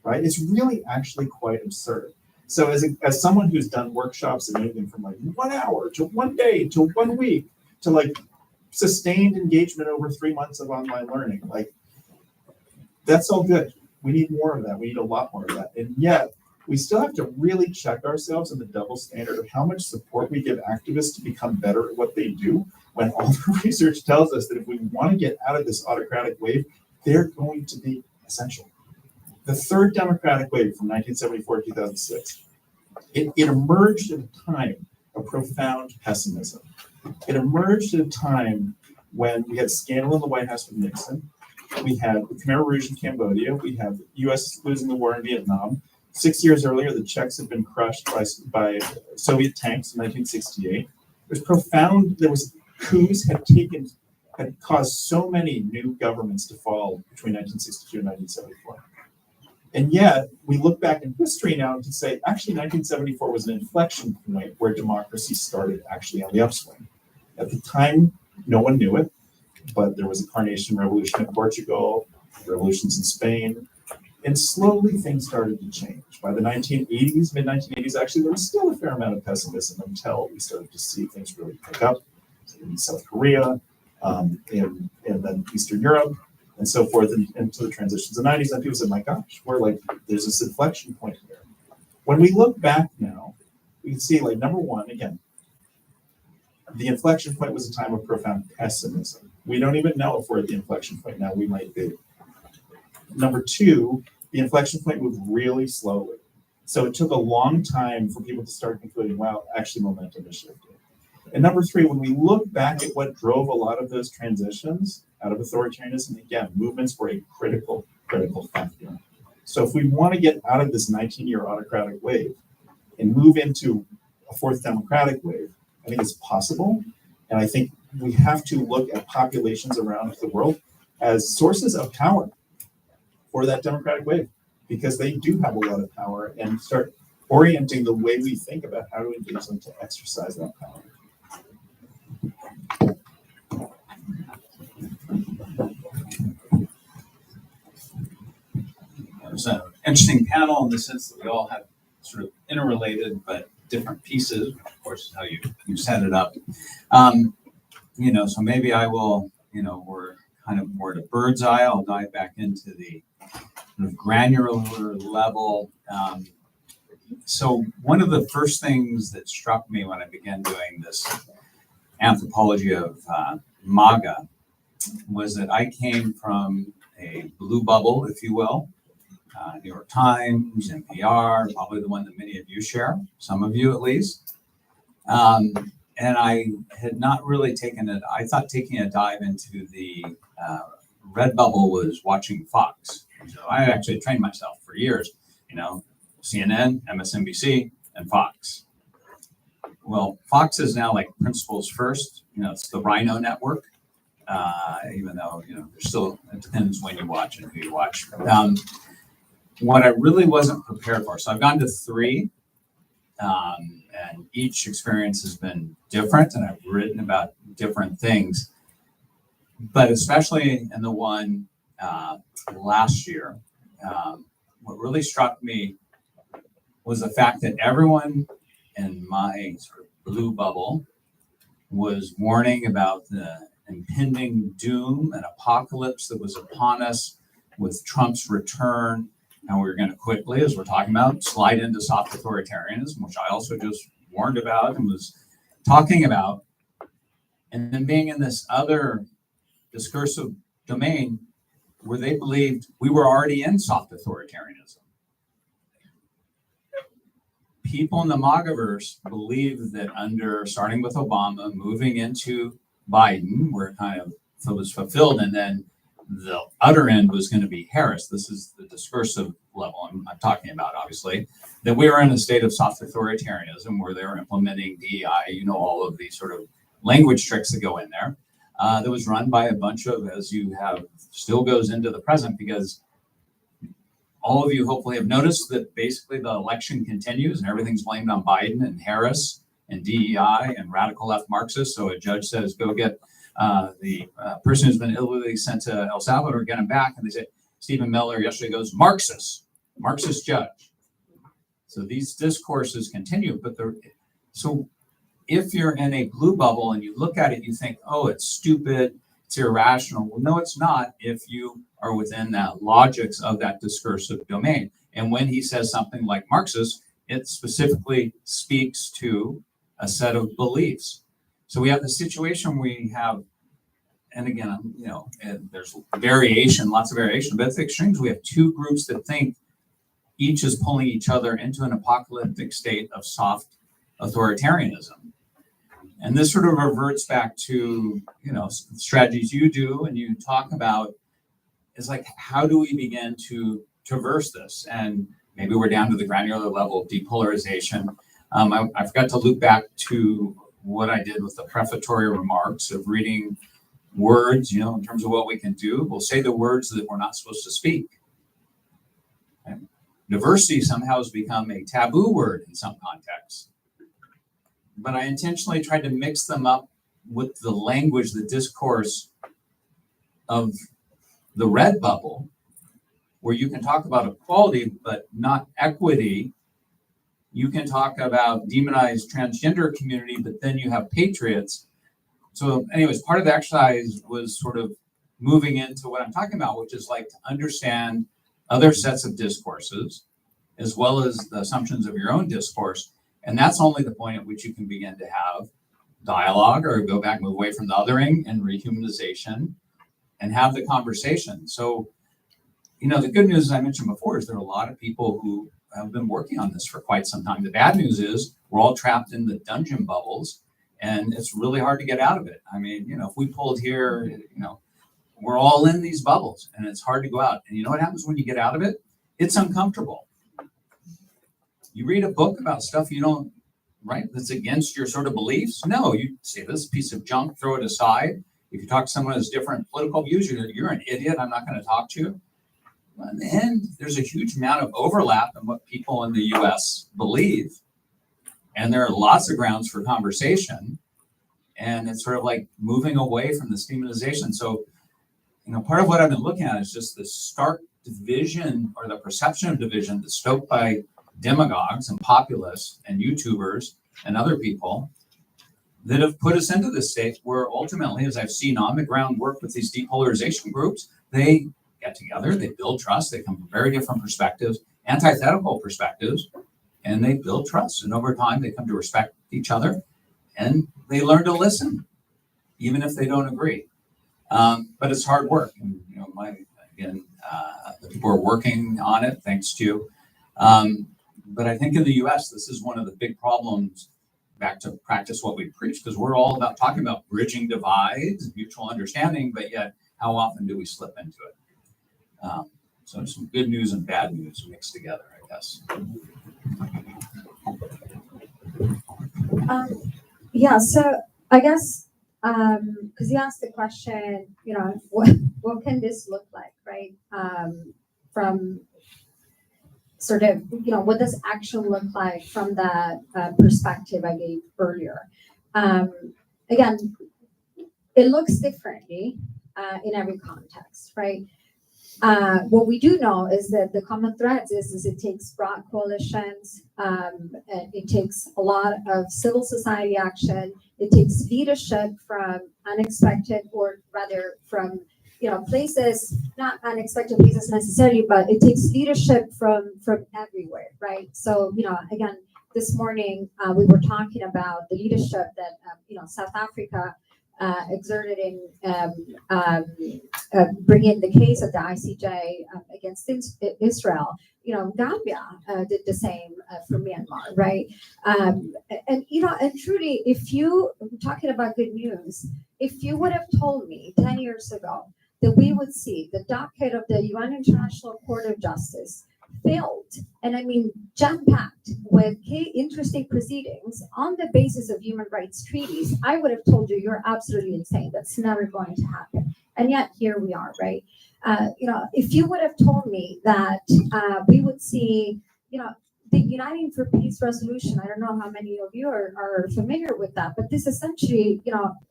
right? It's really actually quite absurd. So as someone who's done workshops and anything from like 1 hour to 1 day to 1 week to like sustained engagement over 3 months of online learning, like that's all good. We need more of that. We need a lot more of that. And yet we still have to really check ourselves in the double standard of how much support we give activists to become better at what they do, when all the research tells us that if we want to get out of this autocratic wave, they're going to be essential. The third democratic wave from 1974 to 2006, it emerged at a time of profound pessimism. It emerged at a time when we had scandal in the White House with Nixon. We had the Khmer Rouge in Cambodia. We have the U.S. losing the war in Vietnam. 6 years earlier, the Czechs had been crushed by Soviet tanks in 1968. It was profound. There was coups had caused so many new governments to fall between 1962 and 1974. And yet, we look back in history now to say, actually, 1974 was an inflection point where democracy started actually on the upswing. At the time, no one knew it, but there was a Carnation Revolution in Portugal, revolutions in Spain, and slowly things started to change. By the 1980s, mid-1980s, actually, there was still a fair amount of pessimism until we started to see things really pick up in South Korea, and then Eastern Europe, and so forth, and into the transitions in the 90s. And people said, my gosh, there's this inflection point here. When we look back now, we can see, like, number one, again, the inflection point was a time of profound pessimism. We don't even know if we're at the inflection point now. We might be. Number two, the inflection point moved really slowly. So it took a long time for people to start concluding, wow, actually momentum is shifting. And number three, when we look back at what drove a lot of those transitions out of authoritarianism, again, movements were a critical factor. So if we want to get out of this 19-year autocratic wave and move into a fourth democratic wave, I think it's possible. And I think we have to look at populations around the world as sources of power for that democratic wave, because they do have a lot of power, and start orienting the way we think about how to engage them to exercise that power. It was an interesting panel in the sense that we all have sort of interrelated but different pieces, of course, how you set it up. So maybe I will, we're kind of more to bird's eye. I'll dive back into the sort of granular level. So one of the first things that struck me when I began doing this anthropology of MAGA was that I came from a blue bubble, if you will. New York Times, NPR, probably the one that many of you share, some of you at least. And I had not really taken it. I thought taking a dive into the red bubble was watching Fox. So I actually trained myself for years, CNN, MSNBC, and Fox. Well, Fox is now like principles first. It's the Rhino network, even though, there's still, it depends when you watch and who you watch. What I really wasn't prepared for. So I've gone to 3, and each experience has been different, and I've written about different things. But especially in the one last year, what really struck me was the fact that everyone in my sort of blue bubble was warning about the impending doom and apocalypse that was upon us with Trump's return. And we were going to quickly, as we're talking about, slide into soft authoritarianism, which I also just warned about and was talking about. And then being in this other discursive domain where they believed we were already in soft authoritarianism. People in the MAGAverse believe that starting with Obama, moving into Biden, where it kind of was fulfilled, and then the other end was going to be Harris. This is the discursive level I'm talking about, obviously, that we were in a state of soft authoritarianism where they were implementing DEI, all of these sort of language tricks that go in there. That was run by a bunch of, as you have, still goes into the present, because all of you hopefully have noticed that basically the election continues and everything's blamed on Biden and Harris and DEI and radical left Marxists. So a judge says, go get the person who's been illegally sent to El Salvador, get him back. And they say, Stephen Miller yesterday goes, Marxist judge. So these discourses continue, so if you're in a blue bubble and you look at it, you think, oh, it's stupid, it's irrational. Well, no, it's not if you are within that logics of that discursive domain. And when he says something like Marxist, it specifically speaks to a set of beliefs. So we have the situation we have, and again, there's variation, lots of variation, but at the extremes, we have two groups that think each is pulling each other into an apocalyptic state of soft authoritarianism. And this sort of reverts back to, strategies you do and you talk about is like, how do we begin to traverse this? And maybe we're down to the granular level of depolarization. I forgot to loop back to what I did with the prefatory remarks of reading words, in terms of what we can do. We'll say the words that we're not supposed to speak. And diversity somehow has become a taboo word in some contexts. But I intentionally tried to mix them up with the language, the discourse of the red bubble, where you can talk about equality, but not equity. You can talk about demonized transgender community, but then you have patriots. So anyways, part of the exercise was sort of moving into what I'm talking about, which is like to understand other sets of discourses, as well as the assumptions of your own discourse. And that's only the point at which you can begin to have dialogue or go back, move away from the othering and rehumanization and have the conversation. So, the good news, as I mentioned before, is there are a lot of people who have been working on this for quite some time. The bad news is we're all trapped in the dungeon bubbles and it's really hard to get out of it. I mean, if we pulled here, we're all in these bubbles and it's hard to go out. And you know what happens when you get out of it? It's uncomfortable. You read a book about stuff you don't, that's against your sort of beliefs. No, you say this piece of junk, throw it aside. If you talk to someone who has different political views, you're an idiot. I'm not going to talk to you. In the end, there's a huge amount of overlap in what people in the US believe. And there are lots of grounds for conversation. And it's sort of like moving away from this demonization. So, part of what I've been looking at is just this stark division or the perception of division that's stoked by demagogues and populists and YouTubers and other people that have put us into this state where ultimately, as I've seen on the ground work with these depolarization groups, they get together, they build trust, they come from very different perspectives, antithetical perspectives, and they build trust. And over time, they come to respect each other and they learn to listen, even if they don't agree. But it's hard work. And, the people are working on it, thanks to you. But I think in the US, this is one of the big problems, back to practice what we preach, because we're all about talking about bridging divides, mutual understanding, but yet how often do we slip into it? So some good news and bad news mixed together, I guess. So I guess, because you asked the question, what can this look like, right? From sort of, what does action look like from that perspective I gave earlier? Again, it looks differently in every context, right? What we do know is that the common threads is it takes broad coalitions, and it takes a lot of civil society action. It takes leadership from unexpected, or rather from places, not unexpected places necessarily, but it takes leadership from everywhere, right? So again, this morning we were talking about the leadership that South Africa exerted in bringing the case of the ICJ against Israel. Gambia did the same for Myanmar, right? And truly, if you talking about good news, if you would have told me 10 years ago that we would see the docket of the UN International Court of Justice filled, and I mean jam-packed with interesting proceedings on the basis of human rights treaties, I would have told you you're absolutely insane. That's never going to happen. And yet here we are, right? If you would have told me that we would see, the Uniting for Peace resolution, I don't know how many of you are familiar with that, but this essentially,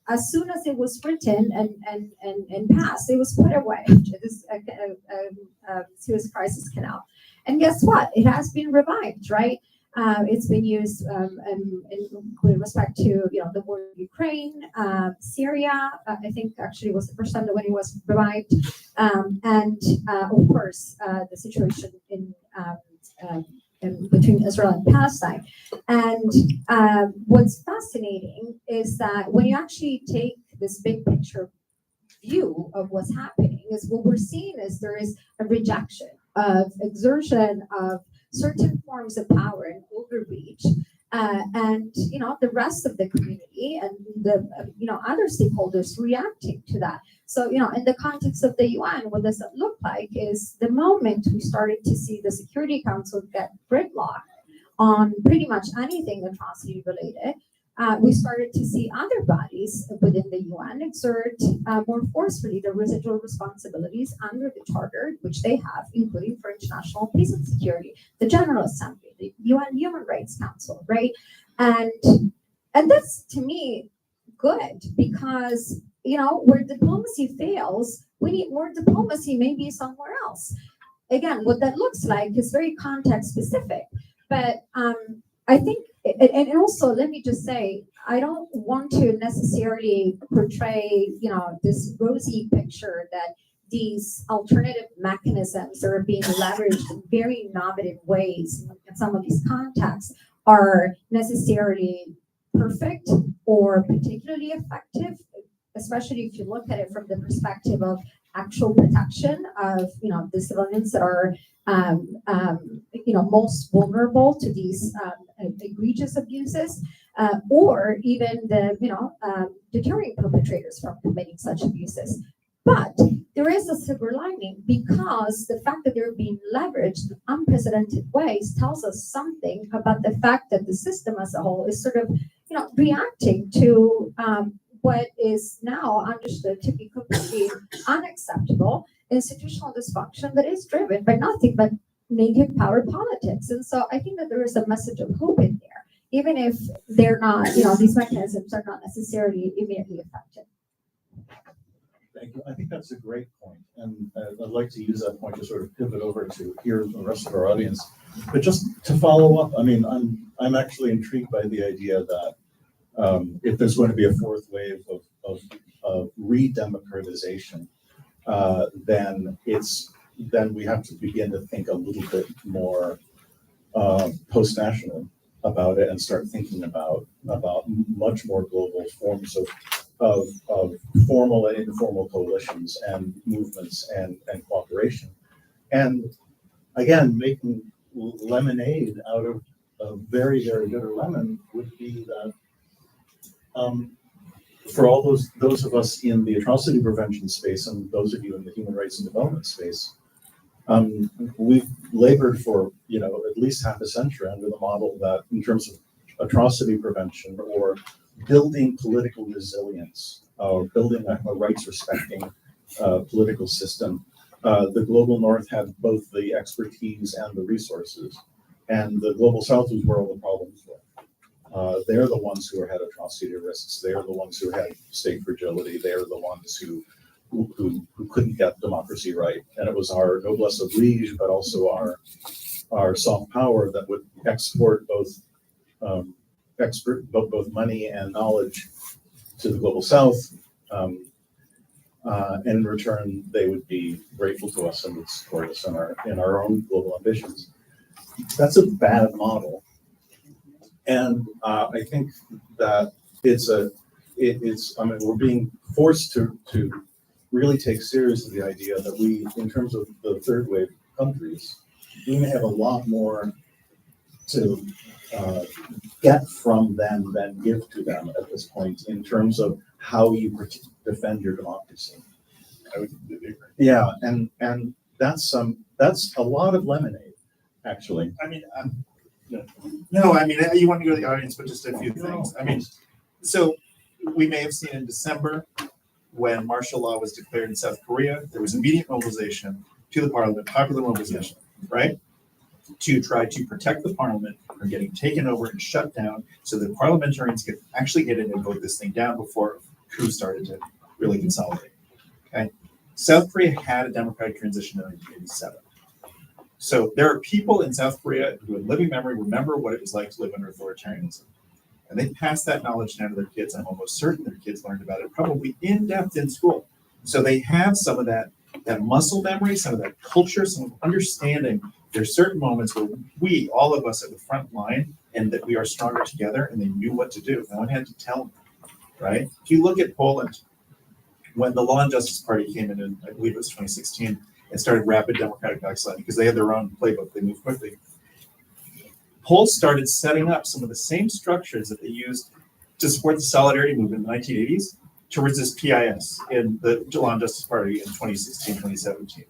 as soon as it was written and passed, it was put away. This Suez Crisis Canal. And guess what? It has been revived, right? It's been used with respect to the war in Ukraine, Syria. I think actually was the first time that when it was revived, and of course the situation in between Israel and Palestine. And what's fascinating is that when you actually take this big picture view of what's happening, is what we're seeing is there is a rejection of exertion of certain forms of power and overreach, and the rest of the community and the other stakeholders reacting to that. So in the context of the UN, what does it look like is the moment we started to see the Security Council get gridlocked on pretty much anything atrocity related, we started to see other bodies within the UN exert more forcefully the residual responsibilities under the charter, which they have, including for international peace and security, the General Assembly, the UN Human Rights Council, right? And that's, to me, good, because where diplomacy fails, we need more diplomacy maybe somewhere else. Again, what that looks like is very context specific, but I think, and also let me just say, I don't want to necessarily portray, this rosy picture that these alternative mechanisms that are being leveraged in very innovative ways in some of these contexts are necessarily perfect or particularly effective, especially if you look at it from the perspective of actual protection of, the civilians that are most vulnerable to these egregious abuses, or even the deterring perpetrators from committing such abuses. But there is a silver lining, because the fact that they're being leveraged in unprecedented ways tells us something about the fact that the system as a whole is sort of reacting to what is now understood to be completely unacceptable institutional dysfunction that is driven by nothing but naked power politics. And so I think that there is a message of hope in there, even if they're not, these mechanisms are not necessarily immediately effective. Thank you. I think that's a great point. And I'd like to use that point to sort of pivot over to hear the rest of our audience. But just to follow up, I mean, I'm actually intrigued by the idea that if there's going to be a fourth wave of re-democratization, then we have to begin to think a little bit more post-national about it and start thinking about much more global forms of formal and informal coalitions and movements and cooperation. And again, making lemonade out of a very, very bitter lemon would be that for all those of us in the atrocity prevention space and those of you in the human rights and development space, we've labored for at least half a century under the model that in terms of atrocity prevention or building political resilience or building a rights-respecting political system, the global north had both the expertise and the resources, and the global south was where all the problems were. They're the ones who had atrocity risks. They're the ones who had state fragility. They're the ones who who couldn't get democracy right. And it was our noblesse oblige, but also our soft power that would export both money and knowledge to the global south. And in return, they would be grateful to us and would support us in our own global ambitions. That's a bad model. And I think that we're being forced to really take seriously the idea that we, in terms of the third wave countries, we may have a lot more to get from them than give to them at this point in terms of how you defend your democracy. I would completely agree. Yeah, and that's a lot of lemonade, actually. I mean, no, I mean, you want to go to the audience, but just a few things. I mean, so we may have seen in December when martial law was declared in South Korea, there was immediate mobilization to the parliament, popular mobilization, right? To try to protect the parliament from getting taken over and shut down so that parliamentarians could actually get in and vote this thing down before coup started to really consolidate. Okay. South Korea had a democratic transition in 1987. So there are people in South Korea who in living memory remember what it was like to live under authoritarianism. And they passed that knowledge down to their kids. I'm almost certain their kids learned about it probably in depth in school. So they have some of that muscle memory, some of that culture, some understanding. There's certain moments where we, all of us, at the front line, and that we are stronger together, and they knew what to do. No one had to tell them, right? If you look at Poland, when the Law and Justice Party came in, I believe it was 2016, and started rapid democratic backsliding because they had their own playbook, they moved quickly. Poles started setting up some of the same structures that they used to support the Solidarity movement in the 1980s to resist PIS in the Law and Justice Party in 2016, 2017,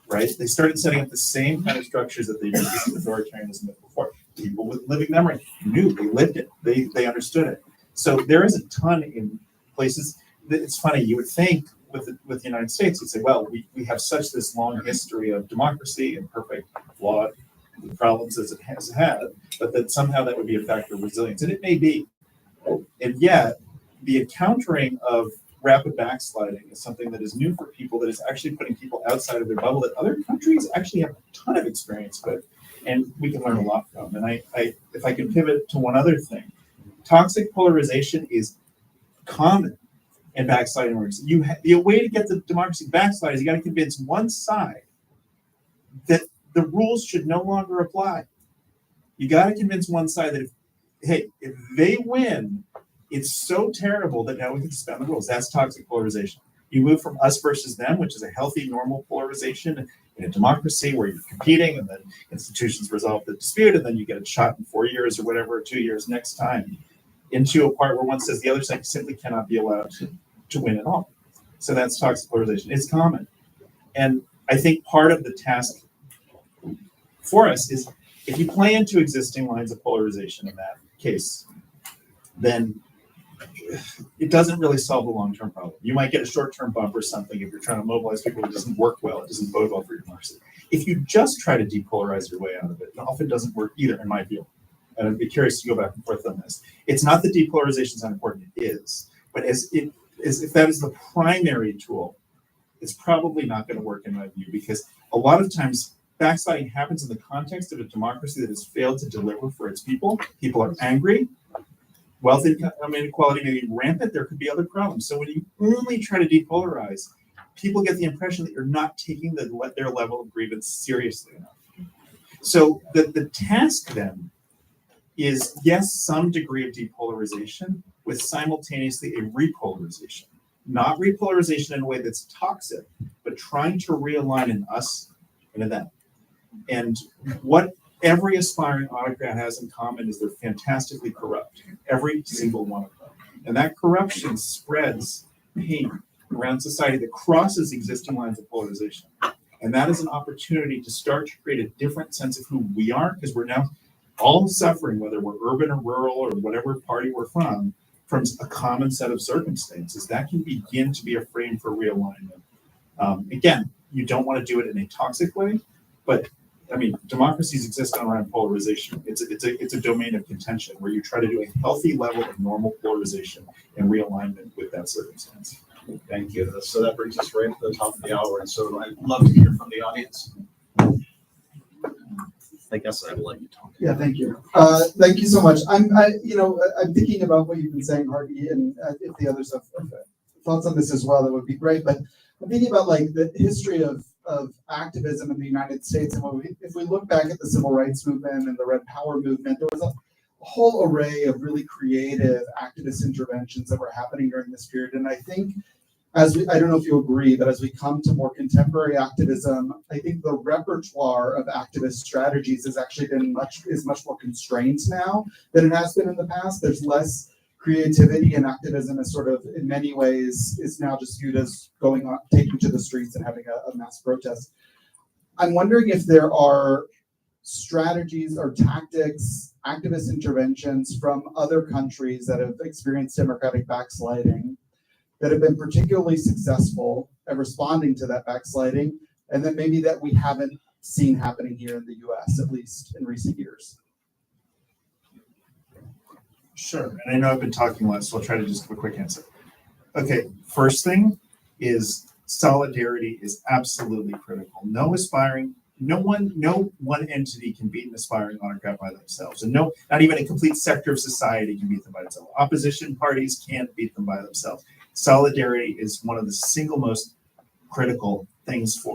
right? They started setting up the same kind of structures that they used in authoritarianism before. People with living memory knew, they lived it, they understood it. So there is a ton in places. It's funny, you would think with the United States, you'd say, well, we have such this long history of democracy and perfect law, the problems as it has had, but that somehow that would be a factor of resilience. And it may be. And yet, the encountering of rapid backsliding is something that is new for people, that is actually putting people outside of their bubble that other countries actually have a ton of experience with, and we can learn a lot from. And I if I can pivot to one other thing, toxic polarization is common in backsliding works. The way to get the democracy backslide is you got to convince one side that the rules should no longer apply. You got to convince one side that if they win, it's so terrible that now we can suspend the rules. That's toxic polarization. You move from us versus them, which is a healthy, normal polarization in a democracy where you're competing and then institutions resolve the dispute and then you get a shot in 4 years or whatever, 2 years next time, into a part where one says the other side simply cannot be allowed to win at all. So that's toxic polarization. It's common. And I think part of the task for us is if you play into existing lines of polarization in that case, then it doesn't really solve the long-term problem. You might get a short-term bump or something if you're trying to mobilize people. It doesn't work well. It doesn't bode well for your democracy. If you just try to depolarize your way out of it, it often doesn't work either, in my view. And I'd be curious to go back and forth on this. It's not that depolarization is unimportant. It is. But if that is the primary tool, it's probably not going to work, in my view, because a lot of times backsliding happens in the context of a democracy that has failed to deliver for its people. People are angry. Wealth inequality may be rampant. There could be other problems. So when you only try to depolarize, people get the impression that you're not taking their level of grievance seriously enough. So the task then is, yes, some degree of depolarization with simultaneously a repolarization. Not repolarization in a way that's toxic, but trying to realign an us and a them. And what every aspiring autocrat has in common is they're fantastically corrupt, every single one of them. And that corruption spreads pain around society that crosses existing lines of polarization. And that is an opportunity to start to create a different sense of who we are, because we're now all suffering, whether we're urban or rural or whatever party we're from a common set of circumstances. That can begin to be a frame for realignment. Again, you don't want to do it in a toxic way, but I mean, democracies exist around polarization. It's a domain of contention where you try to do a healthy level of normal polarization and realignment with that circumstance. Thank you. So that brings us right to the top of the hour, and so I'd love to hear from the audience. I guess I will let you talk. Yeah, thank you. Thank you so much. I'm thinking about what you've been saying, Harvey, and if the others have thoughts on this as well, that would be great. But I'm thinking about like the history of activism in the United States, and if we look back at the civil rights movement and the Red Power movement, there was a whole array of really creative activist interventions that were happening during this period. And I think I don't know if you agree, but as we come to more contemporary activism, I think the repertoire of activist strategies has actually been much more constrained now than it has been in the past. There's less creativity, and activism is sort of, in many ways, is now just viewed as taking to the streets and having a mass protest. I'm wondering if there are strategies or tactics, activist interventions from other countries that have experienced democratic backsliding that have been particularly successful at responding to that backsliding, and then maybe that we haven't seen happening here in the US, at least in recent years. Sure, and I know I've been talking a lot, so I'll try to just give a quick answer. Okay, first thing is solidarity is absolutely critical. No one entity can beat an aspiring autocrat by themselves, and not even a complete sector of society can beat them by themselves. Opposition parties can't beat them by themselves. Solidarity is one of the single most critical things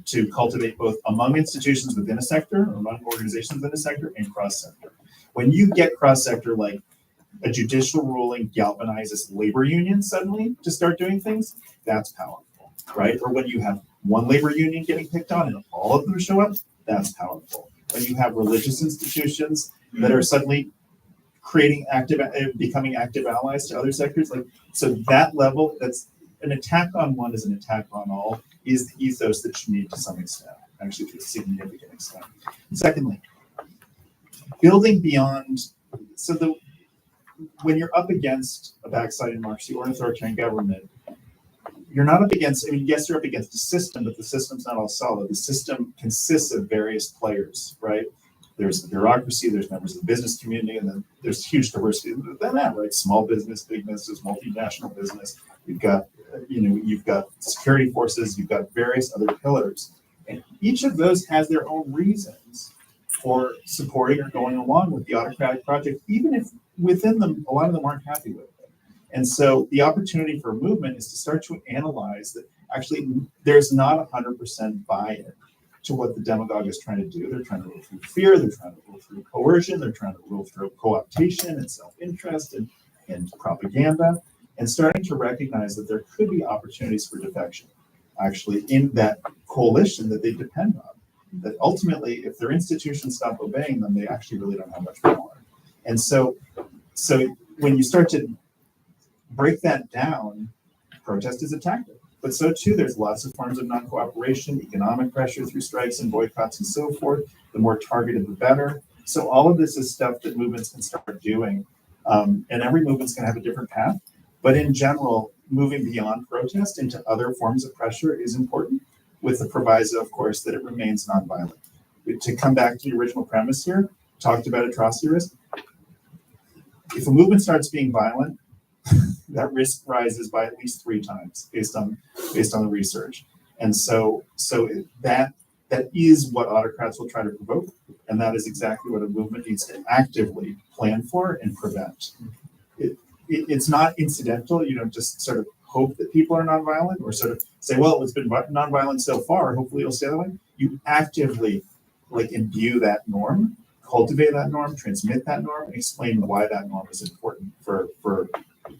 to cultivate both among institutions within a sector, or among organizations within a sector, and cross-sector. When you get cross-sector, like a judicial ruling galvanizes labor unions suddenly to start doing things, that's powerful, right? Or when you have one labor union getting picked on and all of them show up, that's powerful. When you have religious institutions that are suddenly becoming active allies to other sectors, so that level, that's an attack on one is an attack on all, is the ethos that you need to some extent, actually to a significant extent. Secondly, building beyond, when you're up against a backsliding democracy or an authoritarian government, you're not up against, yes, you're up against a system, but the system's not all solid. The system consists of various players, right? There's the bureaucracy, there's members of the business community, and then there's huge diversity within that, right? Small business, big business, multinational business. You've got security forces, you've got various other pillars. And each of those has their own reasons for supporting or going along with the autocratic project, even if within them, a lot of them aren't happy with it. And so the opportunity for a movement is to start to analyze that actually there's not 100% buy-in to what the demagogue is trying to do. They're trying to rule through fear, they're trying to rule through coercion, they're trying to rule through co-optation and self-interest and propaganda, and starting to recognize that there could be opportunities for defection, actually, in that coalition that they depend on. That ultimately, if their institutions stop obeying them, they actually really don't have much power. And so when you start to break that down, protest is a tactic. But so too, there's lots of forms of non-cooperation, economic pressure through strikes and boycotts and so forth. The more targeted, the better. So all of this is stuff that movements can start doing. And every movement's going to have a different path. But in general, moving beyond protest into other forms of pressure is important, with the proviso, of course, that it remains nonviolent. To come back to the original premise here, talked about atrocity risk. If a movement starts being violent, that risk rises by at least 3 times based on the research. And so that is what autocrats will try to provoke. And that is exactly what a movement needs to actively plan for and prevent. It's not incidental. You don't just sort of hope that people are nonviolent or sort of say, well, it's been nonviolent so far, hopefully it'll stay that way. You actively imbue that norm, cultivate that norm, transmit that norm, and explain why that norm is important for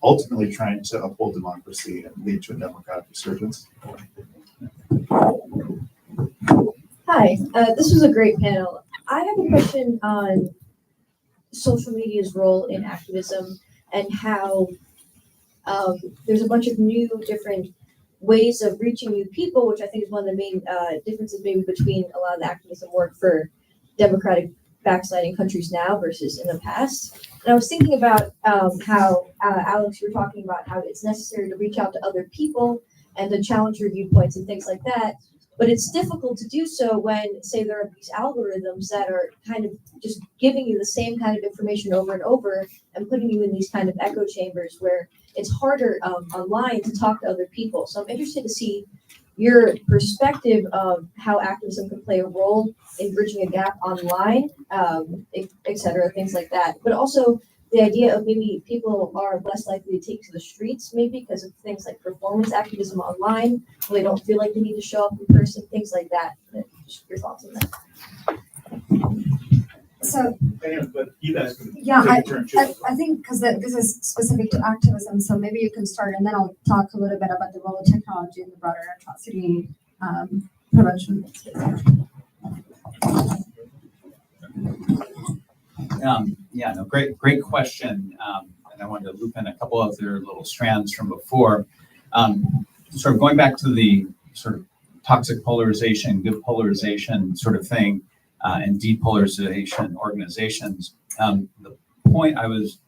ultimately trying to uphold democracy and lead to a democratic resurgence. Hi, this was a great panel. I have a question on social media's role in activism and how there's a bunch of new different ways of reaching new people, which I think is one of the main differences maybe between a lot of the activism work for democratic backsliding countries now versus in the past. And I was thinking about how, Alex, you were talking about how it's necessary to reach out to other people and to challenge your viewpoints and things like that. But it's difficult to do so when, say, there are these algorithms that are kind of just giving you the same kind of information over and over and putting you in these kind of echo chambers where it's harder online to talk to other people. So I'm interested to see your perspective of how activism can play a role in bridging a gap online, et cetera, things like that. But also the idea of maybe people are less likely to take to the streets, maybe because of things like performance activism online, where they don't feel like they need to show up in person, things like that. Just your thoughts on that. So, But you guys can yeah, take a turn too. I think because this is specific to activism, so maybe you can start and then I'll talk a little bit about the role of technology in the broader atrocity prevention. Yeah, no, great question. And I wanted to loop in a couple of their little strands from before. Sort of going back to the sort of toxic polarization, good polarization sort of thing, and depolarization organizations. The point I was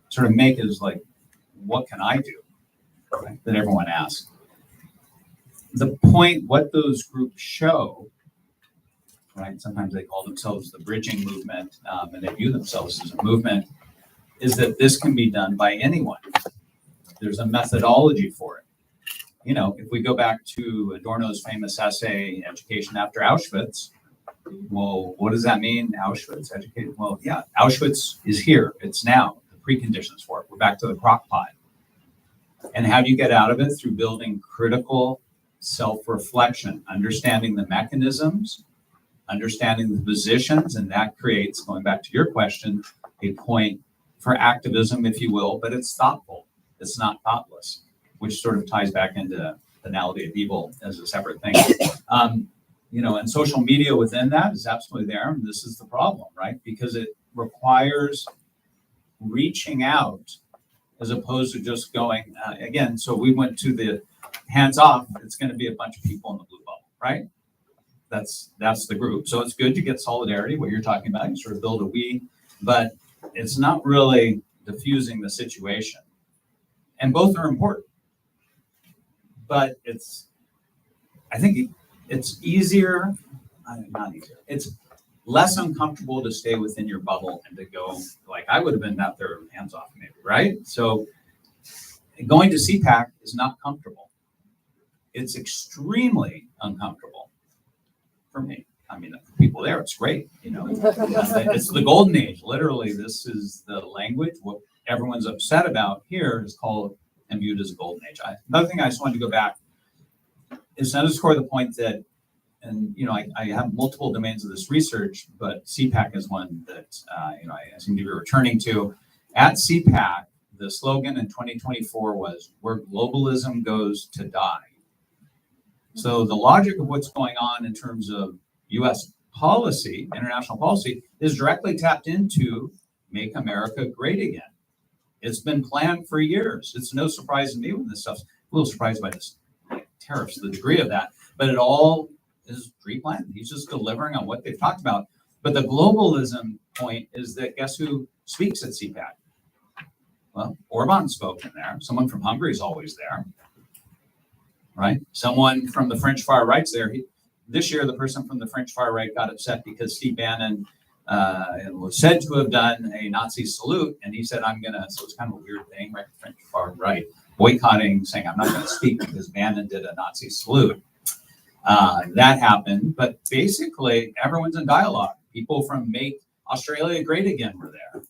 sort of make is like, what can I do? Right? That everyone asks. The point, what those groups show, right? Sometimes they call themselves the bridging movement, and they view themselves as a movement, is that this can be done by anyone. There's a methodology for it. You know, if we go back to Adorno's famous essay, Education After Auschwitz, well, what does that mean? Auschwitz, educated? Well, yeah, Auschwitz is here. It's now. The preconditions for it. We're back to the crock pot. And how do you get out of it? Through building critical self-reflection, understanding the mechanisms, understanding the positions, and that creates, going back to your question, a point for activism, if you will, but it's thoughtful. It's not thoughtless, which sort of ties back into banality of evil as a separate thing. You know, and social media within that is absolutely there. And this is the problem, right? Because it requires reaching out as opposed to just going, again, so we went to the hands off, it's going to be a bunch of people in the blue bubble, right? That's the group. So it's good to get solidarity, what you're talking about, you sort of build a we, but it's not really diffusing the situation. And both are important. But I think it's easier, not easier, it's less uncomfortable to stay within your bubble and to go, like I would have been out there hands off maybe, right? So going to CPAC is not comfortable. It's extremely uncomfortable for me. I mean, for people there, it's great, you know. It's the golden age. Literally, this is the language. What everyone's upset about here is called and viewed as a golden age. Another thing I just wanted to go back is to underscore the point that, and you know, I have multiple domains of this research, but CPAC is one that you know, I seem to be returning to. At CPAC, the slogan in 2024 was "Where globalism goes to die." So the logic of what's going on in terms of U.S. policy, international policy, is directly tapped into "Make America Great Again." It's been planned for years. It's no surprise to me when this stuff's a little surprised by this tariffs, the degree of that, but it all is pre-planned. He's just delivering on what they've talked about. But the globalism point is that guess who speaks at CPAC? Well, Orban spoke in there. Someone from Hungary is always there, right? Someone from the French far right's there. This year, the person from the French far right got upset because Steve Bannon was said to have done a Nazi salute, and he said, "I'm gonna." So it's kind of a weird thing, right? The French far right boycotting, saying, "I'm not going to speak because Bannon did a Nazi salute." That happened, but basically everyone's in dialogue. People from Make Australia Great Again were there.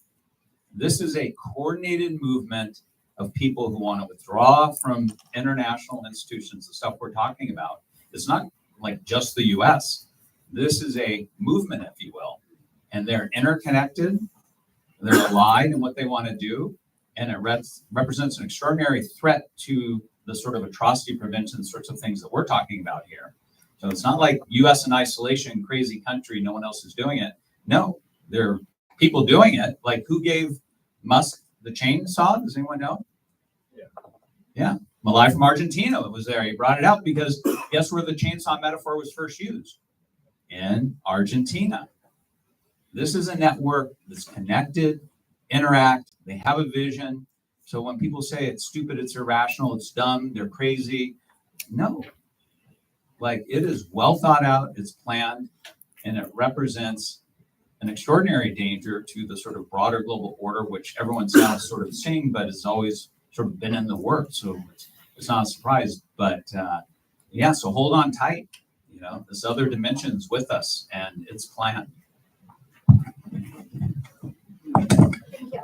This is a coordinated movement of people who want to withdraw from international institutions, the stuff we're talking about. It's not like just the US. This is a movement, if you will, and they're interconnected. They're allied in what they want to do, and it represents an extraordinary threat to the sort of atrocity prevention sorts of things that we're talking about here. So it's not like US in isolation, crazy country, no one else is doing it. No, there are people doing it. Like who gave Musk the chainsaw? Does anyone know? Yeah. Malai from Argentina was there. He brought it out because guess where the chainsaw metaphor was first used? In Argentina. This is a network that's connected, interact, they have a vision. So when people say it's stupid, it's irrational, it's dumb, they're crazy, no. Like it is well thought out, it's planned, and it represents an extraordinary danger to the sort of broader global order, which everyone's now sort of seeing, but is always sort of been in the works, so it's not a surprise. But yeah, so hold on tight. You know, this other dimension's with us, and it's planned.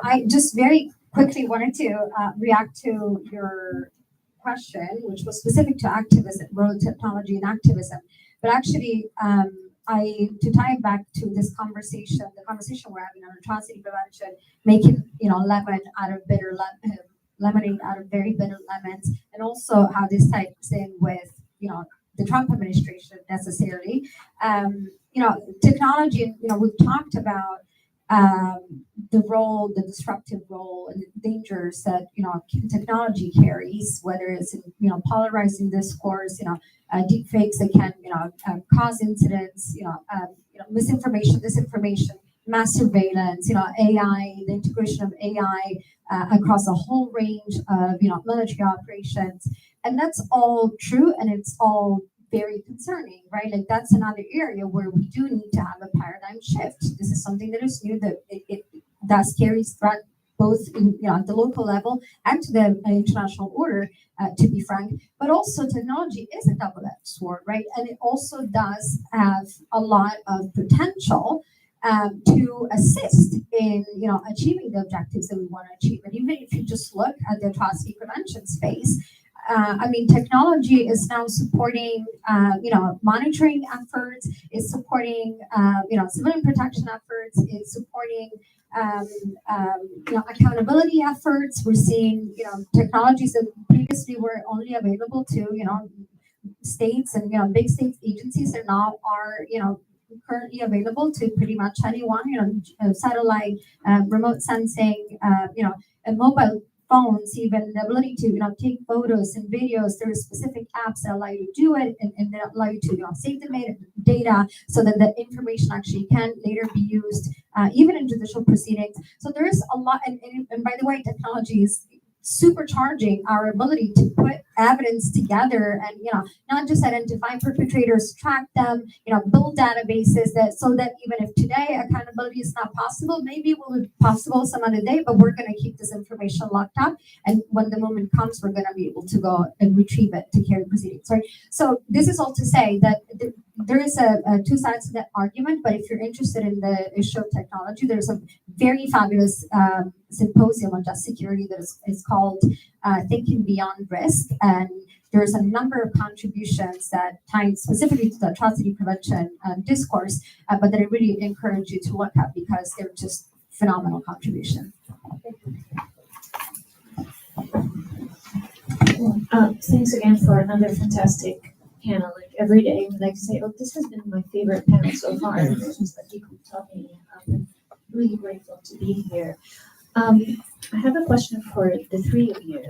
I just very quickly wanted to react to your question, which was specific to activism, role of technology and activism. But actually, to tie it back to this conversation, the conversation we're having on atrocity prevention, making lemonade out of very bitter lemons, and also how this ties in with the Trump administration necessarily. Technology. We've talked about the disruptive role and the dangers that technology carries, whether it's in polarizing discourse, deep fakes that can cause incidents, misinformation, disinformation, mass surveillance, AI, the integration of AI across a whole range of military operations, and that's all true, and it's all very concerning, right? Like that's another area where we do need to have a paradigm shift. This is something that is new, that it does carries threat both at the local level and to the international order, to be frank. But also technology is a double-edged sword, right? And it also does have a lot of potential to assist in achieving the objectives that we want to achieve. And even if you just look at the atrocity prevention space, technology is now supporting, monitoring efforts, is supporting, civilian protection efforts, is supporting, accountability efforts. We're seeing, technologies that previously were only available to, states and, big state agencies that now are, currently available to pretty much anyone, satellite, remote sensing, and mobile phones, even the ability to take photos and videos. There are specific apps that allow you to do it, and that allow you to save the data so that the information actually can later be used even in judicial proceedings. So there is a lot, and by the way, technology is supercharging our ability to put evidence together and not just identify perpetrators, track them, build databases so that even if today accountability is not possible, maybe it will be possible some other day, but we're going to keep this information locked up, and when the moment comes, we're going to be able to go and retrieve it to carry proceedings, right? So this is all to say that there is a two sides to that argument, but if you're interested in the issue of technology, there's a very fabulous symposium on just security that is called Thinking Beyond Risk, and there's a number of contributions that tie specifically to the atrocity prevention discourse, but that I really encourage you to look at because they're just phenomenal contribution. Thanks again for another fantastic panel. Like every day, we like to say, "Oh, this has been my favorite panel so far." It's just like you keep talking. I'm really grateful to be here. I have a question for the three of you,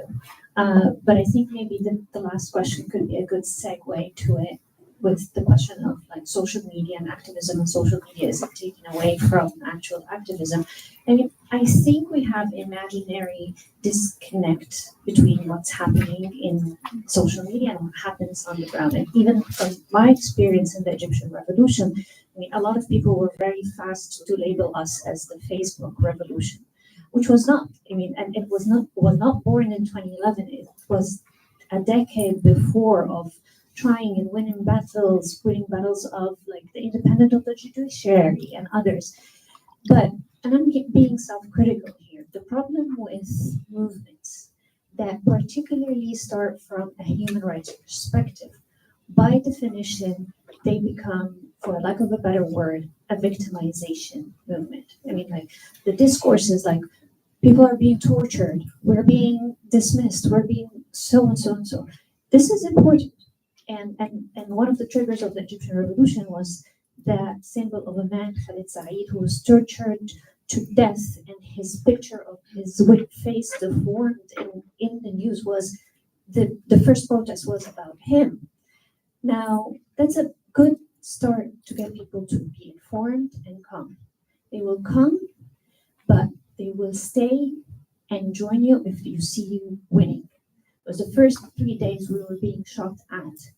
but I think maybe the last question could be a good segue to it, with the question of like social media and activism, and social media is taken away from actual activism. I mean, I think we have imaginary disconnect between what's happening in social media and what happens on the ground. And even from my experience in the Egyptian revolution, I mean, a lot of people were very fast to label us as the Facebook revolution, which was not. I mean, and it was not born in 2011. It was a decade before of trying and winning battles of like the independence of the judiciary and others. But, and I'm being self-critical here, the problem with movements that particularly start from a human rights perspective, by definition, they become, for lack of a better word, a victimization movement. I mean, like the discourse is like, people are being tortured, we're being dismissed, we're being so and so and so. This is important. And one of the triggers of the Egyptian revolution was that symbol of a man, Khalid Said, who was tortured to death, and his picture of his wicked face deformed in the news was the first protest was about him. Now, that's a good start to get people to be informed and come. They will come, but they will stay and join you if you see you winning. It was the first 3 days we were being shot at.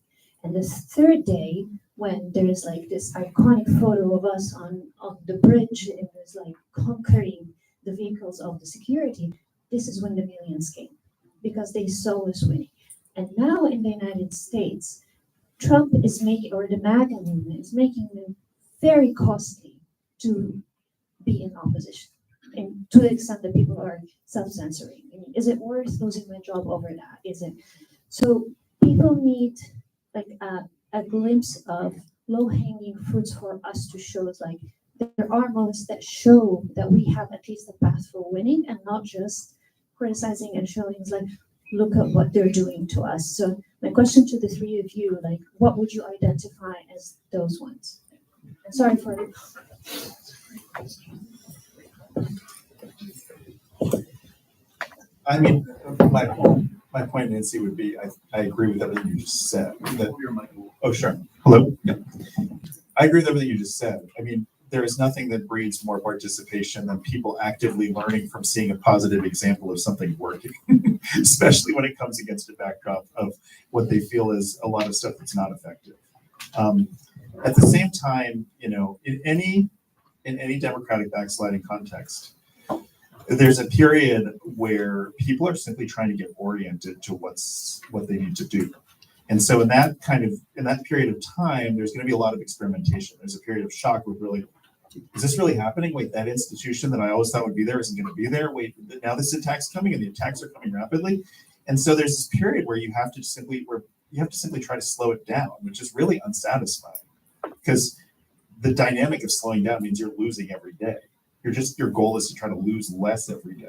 And the third day, when there is like this iconic photo of us on the bridge, and there's like conquering the vehicles of the security, this is when the millions came. because they saw us winning. And now in the United States, Trump is making, or the MAGA movement is making them very costly to be in opposition. And to the extent that people are self-censoring. I mean, is it worth losing my job over that? Is it? So people need like a glimpse of low-hanging fruits for us to show us like there are moments that show that we have at least a path for winning and not just criticizing and showing us like, look at what they're doing to us. So my question to the three of you, like, what would you identify as those ones? And sorry for the... I mean, my point, Nancy, would be I agree with everything you just said. Oh, sure. Hello. Yeah. I agree with everything you just said. I mean, there is nothing that breeds more participation than people actively learning from seeing a positive example of something working, especially when it comes against a backdrop of what they feel is a lot of stuff that's not effective. At the same time, you know, in any democratic backsliding context, there's a period where people are simply trying to get oriented to what they need to do. And so in that period of time, there's going to be a lot of experimentation. There's a period of shock with really, is this really happening? Wait, that institution that I always thought would be there isn't going to be there. Wait, now this attack's coming and the attacks are coming rapidly. And so there's this period where you have to simply try to slow it down, which is really unsatisfying because the dynamic of slowing down means you're losing every day. Your goal is to try to lose less every day.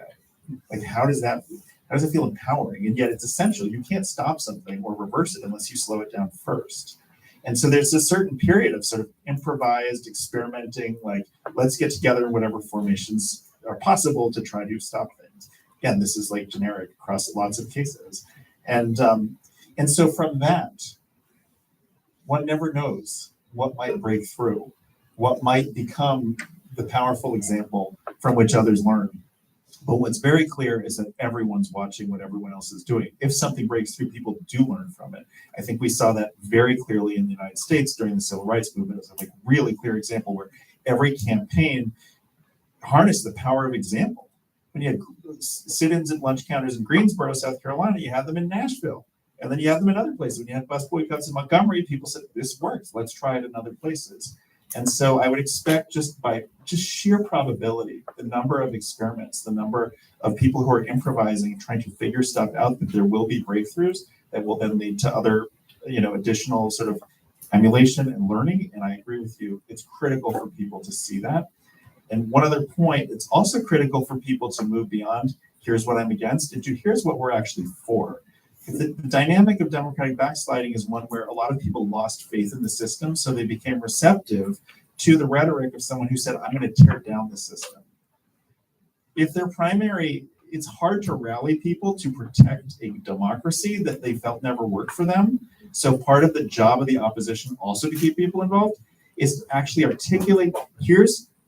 Like, how does it feel empowering? And yet it's essential. You can't stop something or reverse it unless you slow it down first. And so there's a certain period of sort of improvised experimenting, like, let's get together in whatever formations are possible to try to stop things. Again, this is like generic across lots of cases. And so from that, one never knows what might break through, what might become the powerful example from which others learn. But what's very clear is that everyone's watching what everyone else is doing. If something breaks through, people do learn from it. I think we saw that very clearly in the United States during the Civil Rights Movement. It's a really clear example where every campaign harnessed the power of example. When you had sit-ins at lunch counters in Greensboro, South Carolina, you had them in Nashville. And then you had them in other places. When you had bus boycotts in Montgomery, people said, this works, let's try it in other places. And so I would expect just by sheer probability, the number of experiments, the number of people who are improvising and trying to figure stuff out, that there will be breakthroughs that will then lead to other, additional sort of emulation and learning. And I agree with you. It's critical for people to see that. And one other point, it's also critical for people to move beyond, here's what I'm against, into here's what we're actually for. The dynamic of democratic backsliding is one where a lot of people lost faith in the system, so they became receptive to the rhetoric of someone who said, I'm going to tear down the system. If their primary, it's hard to rally people to protect a democracy that they felt never worked for them. So part of the job of the opposition, also to keep people involved, is to actually articulate,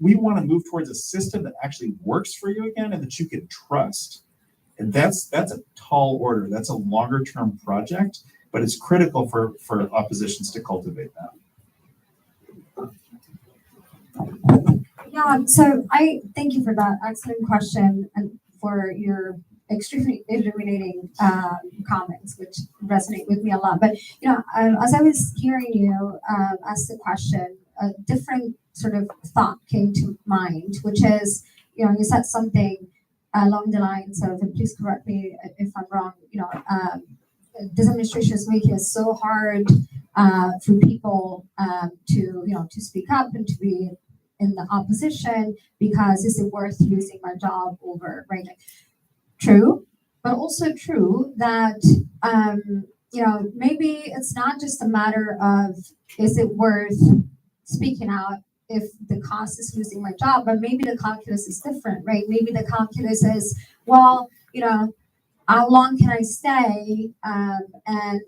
we want to move towards a system that actually works for you again and that you can trust. And that's a tall order. That's a longer term project, but it's critical for oppositions to cultivate that. Yeah, so I thank you for that excellent question and for your extremely illuminating comments, which resonate with me a lot. But as I was hearing you ask the question, a different sort of thought came to mind, which is, you said something along the lines of, and please correct me if I'm wrong, this administration is making it so hard for people to speak up and to be in the opposition because is it worth losing my job over, right? True, but also true that maybe it's not just a matter of is it worth speaking out if the cost is losing my job, but maybe the calculus is different, right? Maybe the calculus is, well, how long can I stay and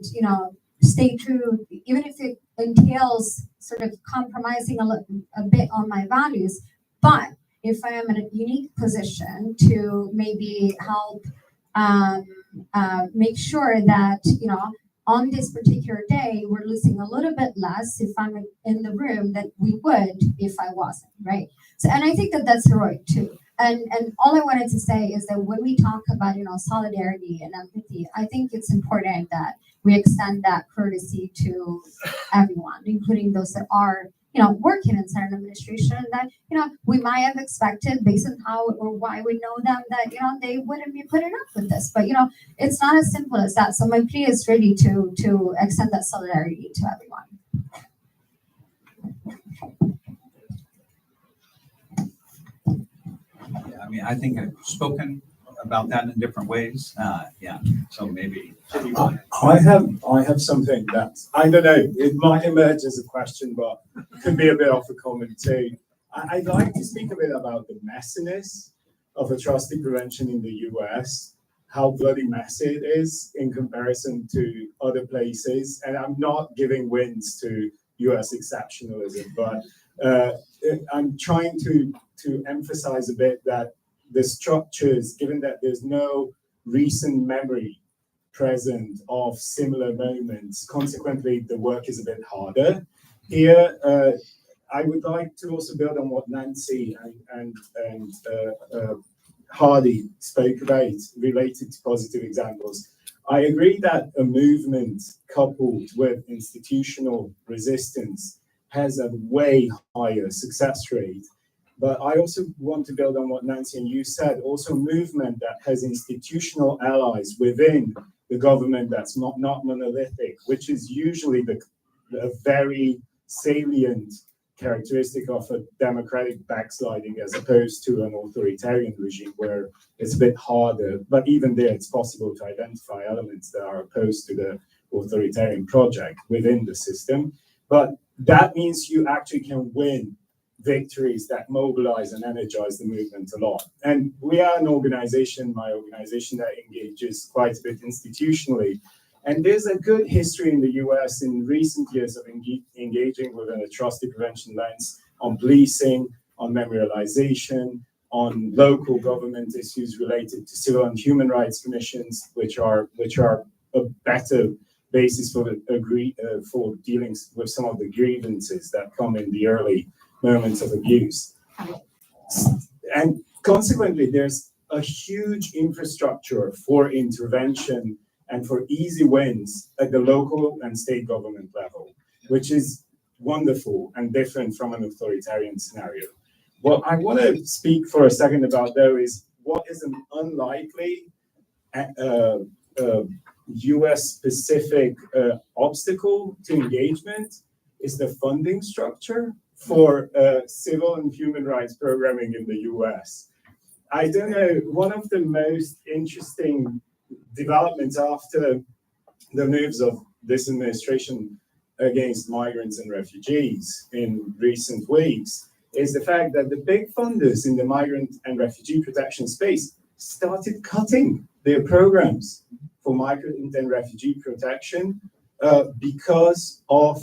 stay true, even if it entails sort of compromising a bit on my values. But if I am in a unique position to maybe help make sure that, on this particular day, we're losing a little bit less if I'm in the room than we would if I wasn't, right? So, and I think that that's heroic too. And all I wanted to say is that when we talk about, solidarity and empathy, I think it's important that we extend that courtesy to everyone, including those that are, working in certain administration that, we might have expected based on how or why we know them that, they wouldn't be putting up with this. But, it's not as simple as that. So my plea is really to extend that solidarity to everyone. Yeah, I mean, I think I've spoken about that in different ways. Yeah, so maybe. I have something that I don't know. It might emerge as a question, but could be a bit off a comment too. I'd like to speak a bit about the messiness of atrocity prevention in the US, how bloody messy it is in comparison to other places. And I'm not giving wins to US exceptionalism, but I'm trying to emphasize a bit that the structures, given that there's no recent memory present of similar moments, consequently the work is a bit harder. Here, I would like to also build on what Nancy and Hardy spoke about related to positive examples. I agree that a movement coupled with institutional resistance has a way higher success rate. But I also want to build on what Nancy and you said, also a movement that has institutional allies within the government that's not monolithic, which is usually a very salient characteristic of a democratic backsliding as opposed to an authoritarian regime where it's a bit harder. But even there, it's possible to identify elements that are opposed to the authoritarian project within the system. But that means you actually can win victories that mobilize and energize the movement a lot. And we are an organization, my organization, that engages quite a bit institutionally. And there's a good history in the US in recent years of engaging with an atrocity prevention lens on policing, on memorialization, on local government issues related to civil and human rights commissions, which are a better basis for dealing with some of the grievances that come in the early moments of abuse. And consequently, there's a huge infrastructure for intervention and for easy wins at the local and state government level, which is wonderful and different from an authoritarian scenario. What I want to speak for a second about, though, is what is an unlikely US-specific obstacle to engagement is the funding structure for civil and human rights programming in the US. I don't know, one of the most interesting developments after the moves of this administration against migrants and refugees in recent weeks is the fact that the big funders in the migrant and refugee protection space started cutting their programs for migrant and refugee protection because of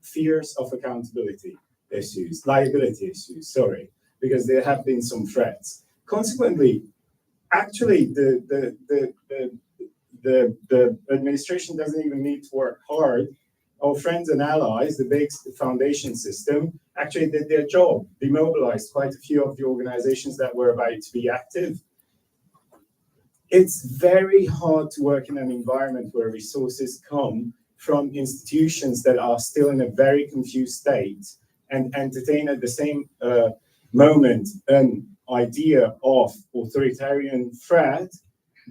fears of accountability issues, liability issues, sorry, because there have been some threats. Consequently, actually, the administration doesn't even need to work hard. Our friends and allies, the big foundation system, actually did their job. They mobilized quite a few of the organizations that were about to be active. It's very hard to work in an environment where resources come from institutions that are still in a very confused state and entertain at the same moment an idea of authoritarian threat,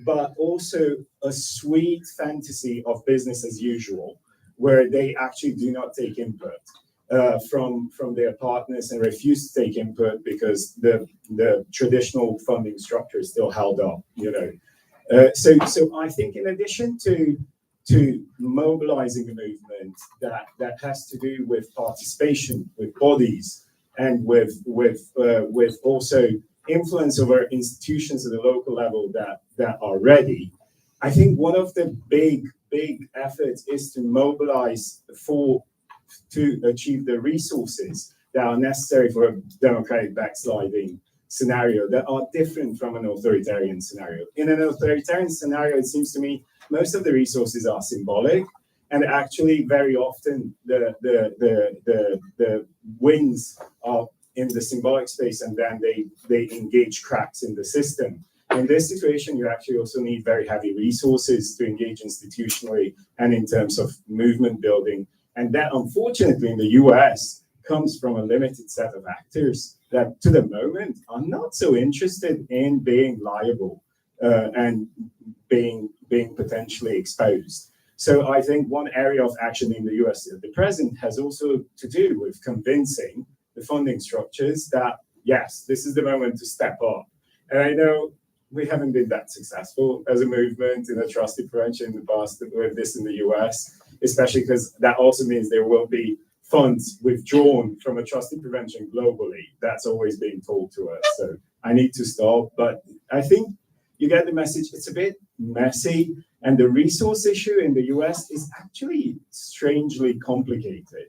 but also a sweet fantasy of business as usual, where they actually do not take input from their partners and refuse to take input because the traditional funding structure is still held up, you know. So I think in addition to mobilizing a movement that has to do with participation, with bodies, and with also influence over institutions at the local level that are ready, I think one of the big efforts is to mobilize to achieve the resources that are necessary for a democratic backsliding scenario that are different from an authoritarian scenario. In an authoritarian scenario, it seems to me most of the resources are symbolic, and actually very often the wins are in the symbolic space, and then they engage cracks in the system. In this situation, you actually also need very heavy resources to engage institutionally and in terms of movement building. And that, unfortunately, in the US comes from a limited set of actors that, to the moment, are not so interested in being liable and being potentially exposed. So I think one area of action in the US at the present has also to do with convincing the funding structures that, yes, this is the moment to step up. And I know we haven't been that successful as a movement in atrocity prevention in the past with this in the US, especially because that also means there will be funds withdrawn from atrocity prevention globally. That's always being told to us. So I need to stop. But I think you get the message. It's a bit messy. And the resource issue in the US is actually strangely complicated.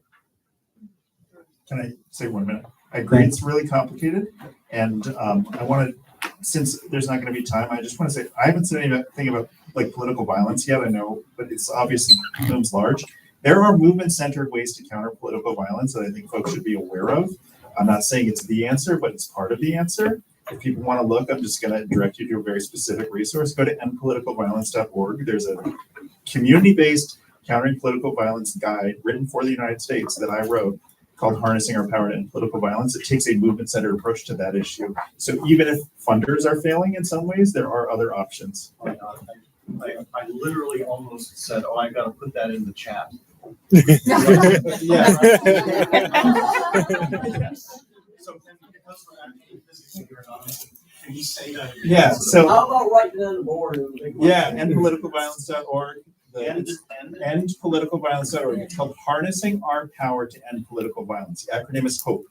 Can I say 1 minute? I agree, it's really complicated. And I want to, since there's not going to be time, I just want to say, I haven't said anything about like political violence yet, I know, but it's obviously looms large. There are movement-centered ways to counter political violence that I think folks should be aware of. I'm not saying it's the answer, but it's part of the answer. If people want to look, I'm just going to direct you to a very specific resource. Go to endpoliticalviolence.org. There's a community-based countering political violence guide written for the United States that I wrote called Harnessing Our Power to End Political Violence. It takes a movement-centered approach to that issue. So even if funders are failing in some ways, there are other options. I literally almost said, oh, I gotta put that in the chat. Yeah. So because we're actually physically here in Austin, can you say that? Yeah, so, How about writing on the board? yeah, endpoliticalviolence.org. Endpoliticalviolence.org. It's called Harnessing Our Power to End Political Violence. The acronym is HOPE.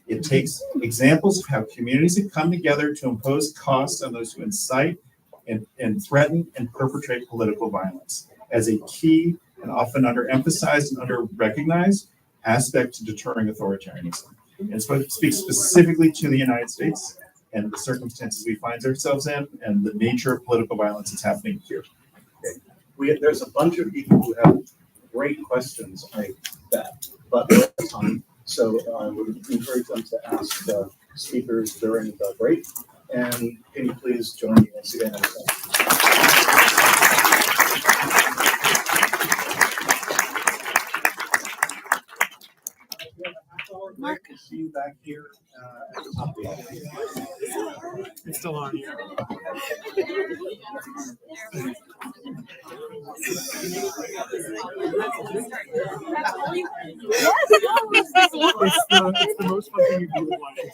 It takes examples of how communities have come together to impose costs on those who incite and threaten and perpetrate political violence as a key and often underemphasized and under-recognized aspect to deterring authoritarianism. And so it speaks specifically to the United States and the circumstances we find ourselves in and the nature of political violence that's happening here. There's a bunch of people who have great questions, I bet, but we're out of time. So I would encourage them to ask the speakers during the break. And can you please join me once again? Mark, see you back here at the top of the hour. It's still on. It's the most fun thing you do with watching.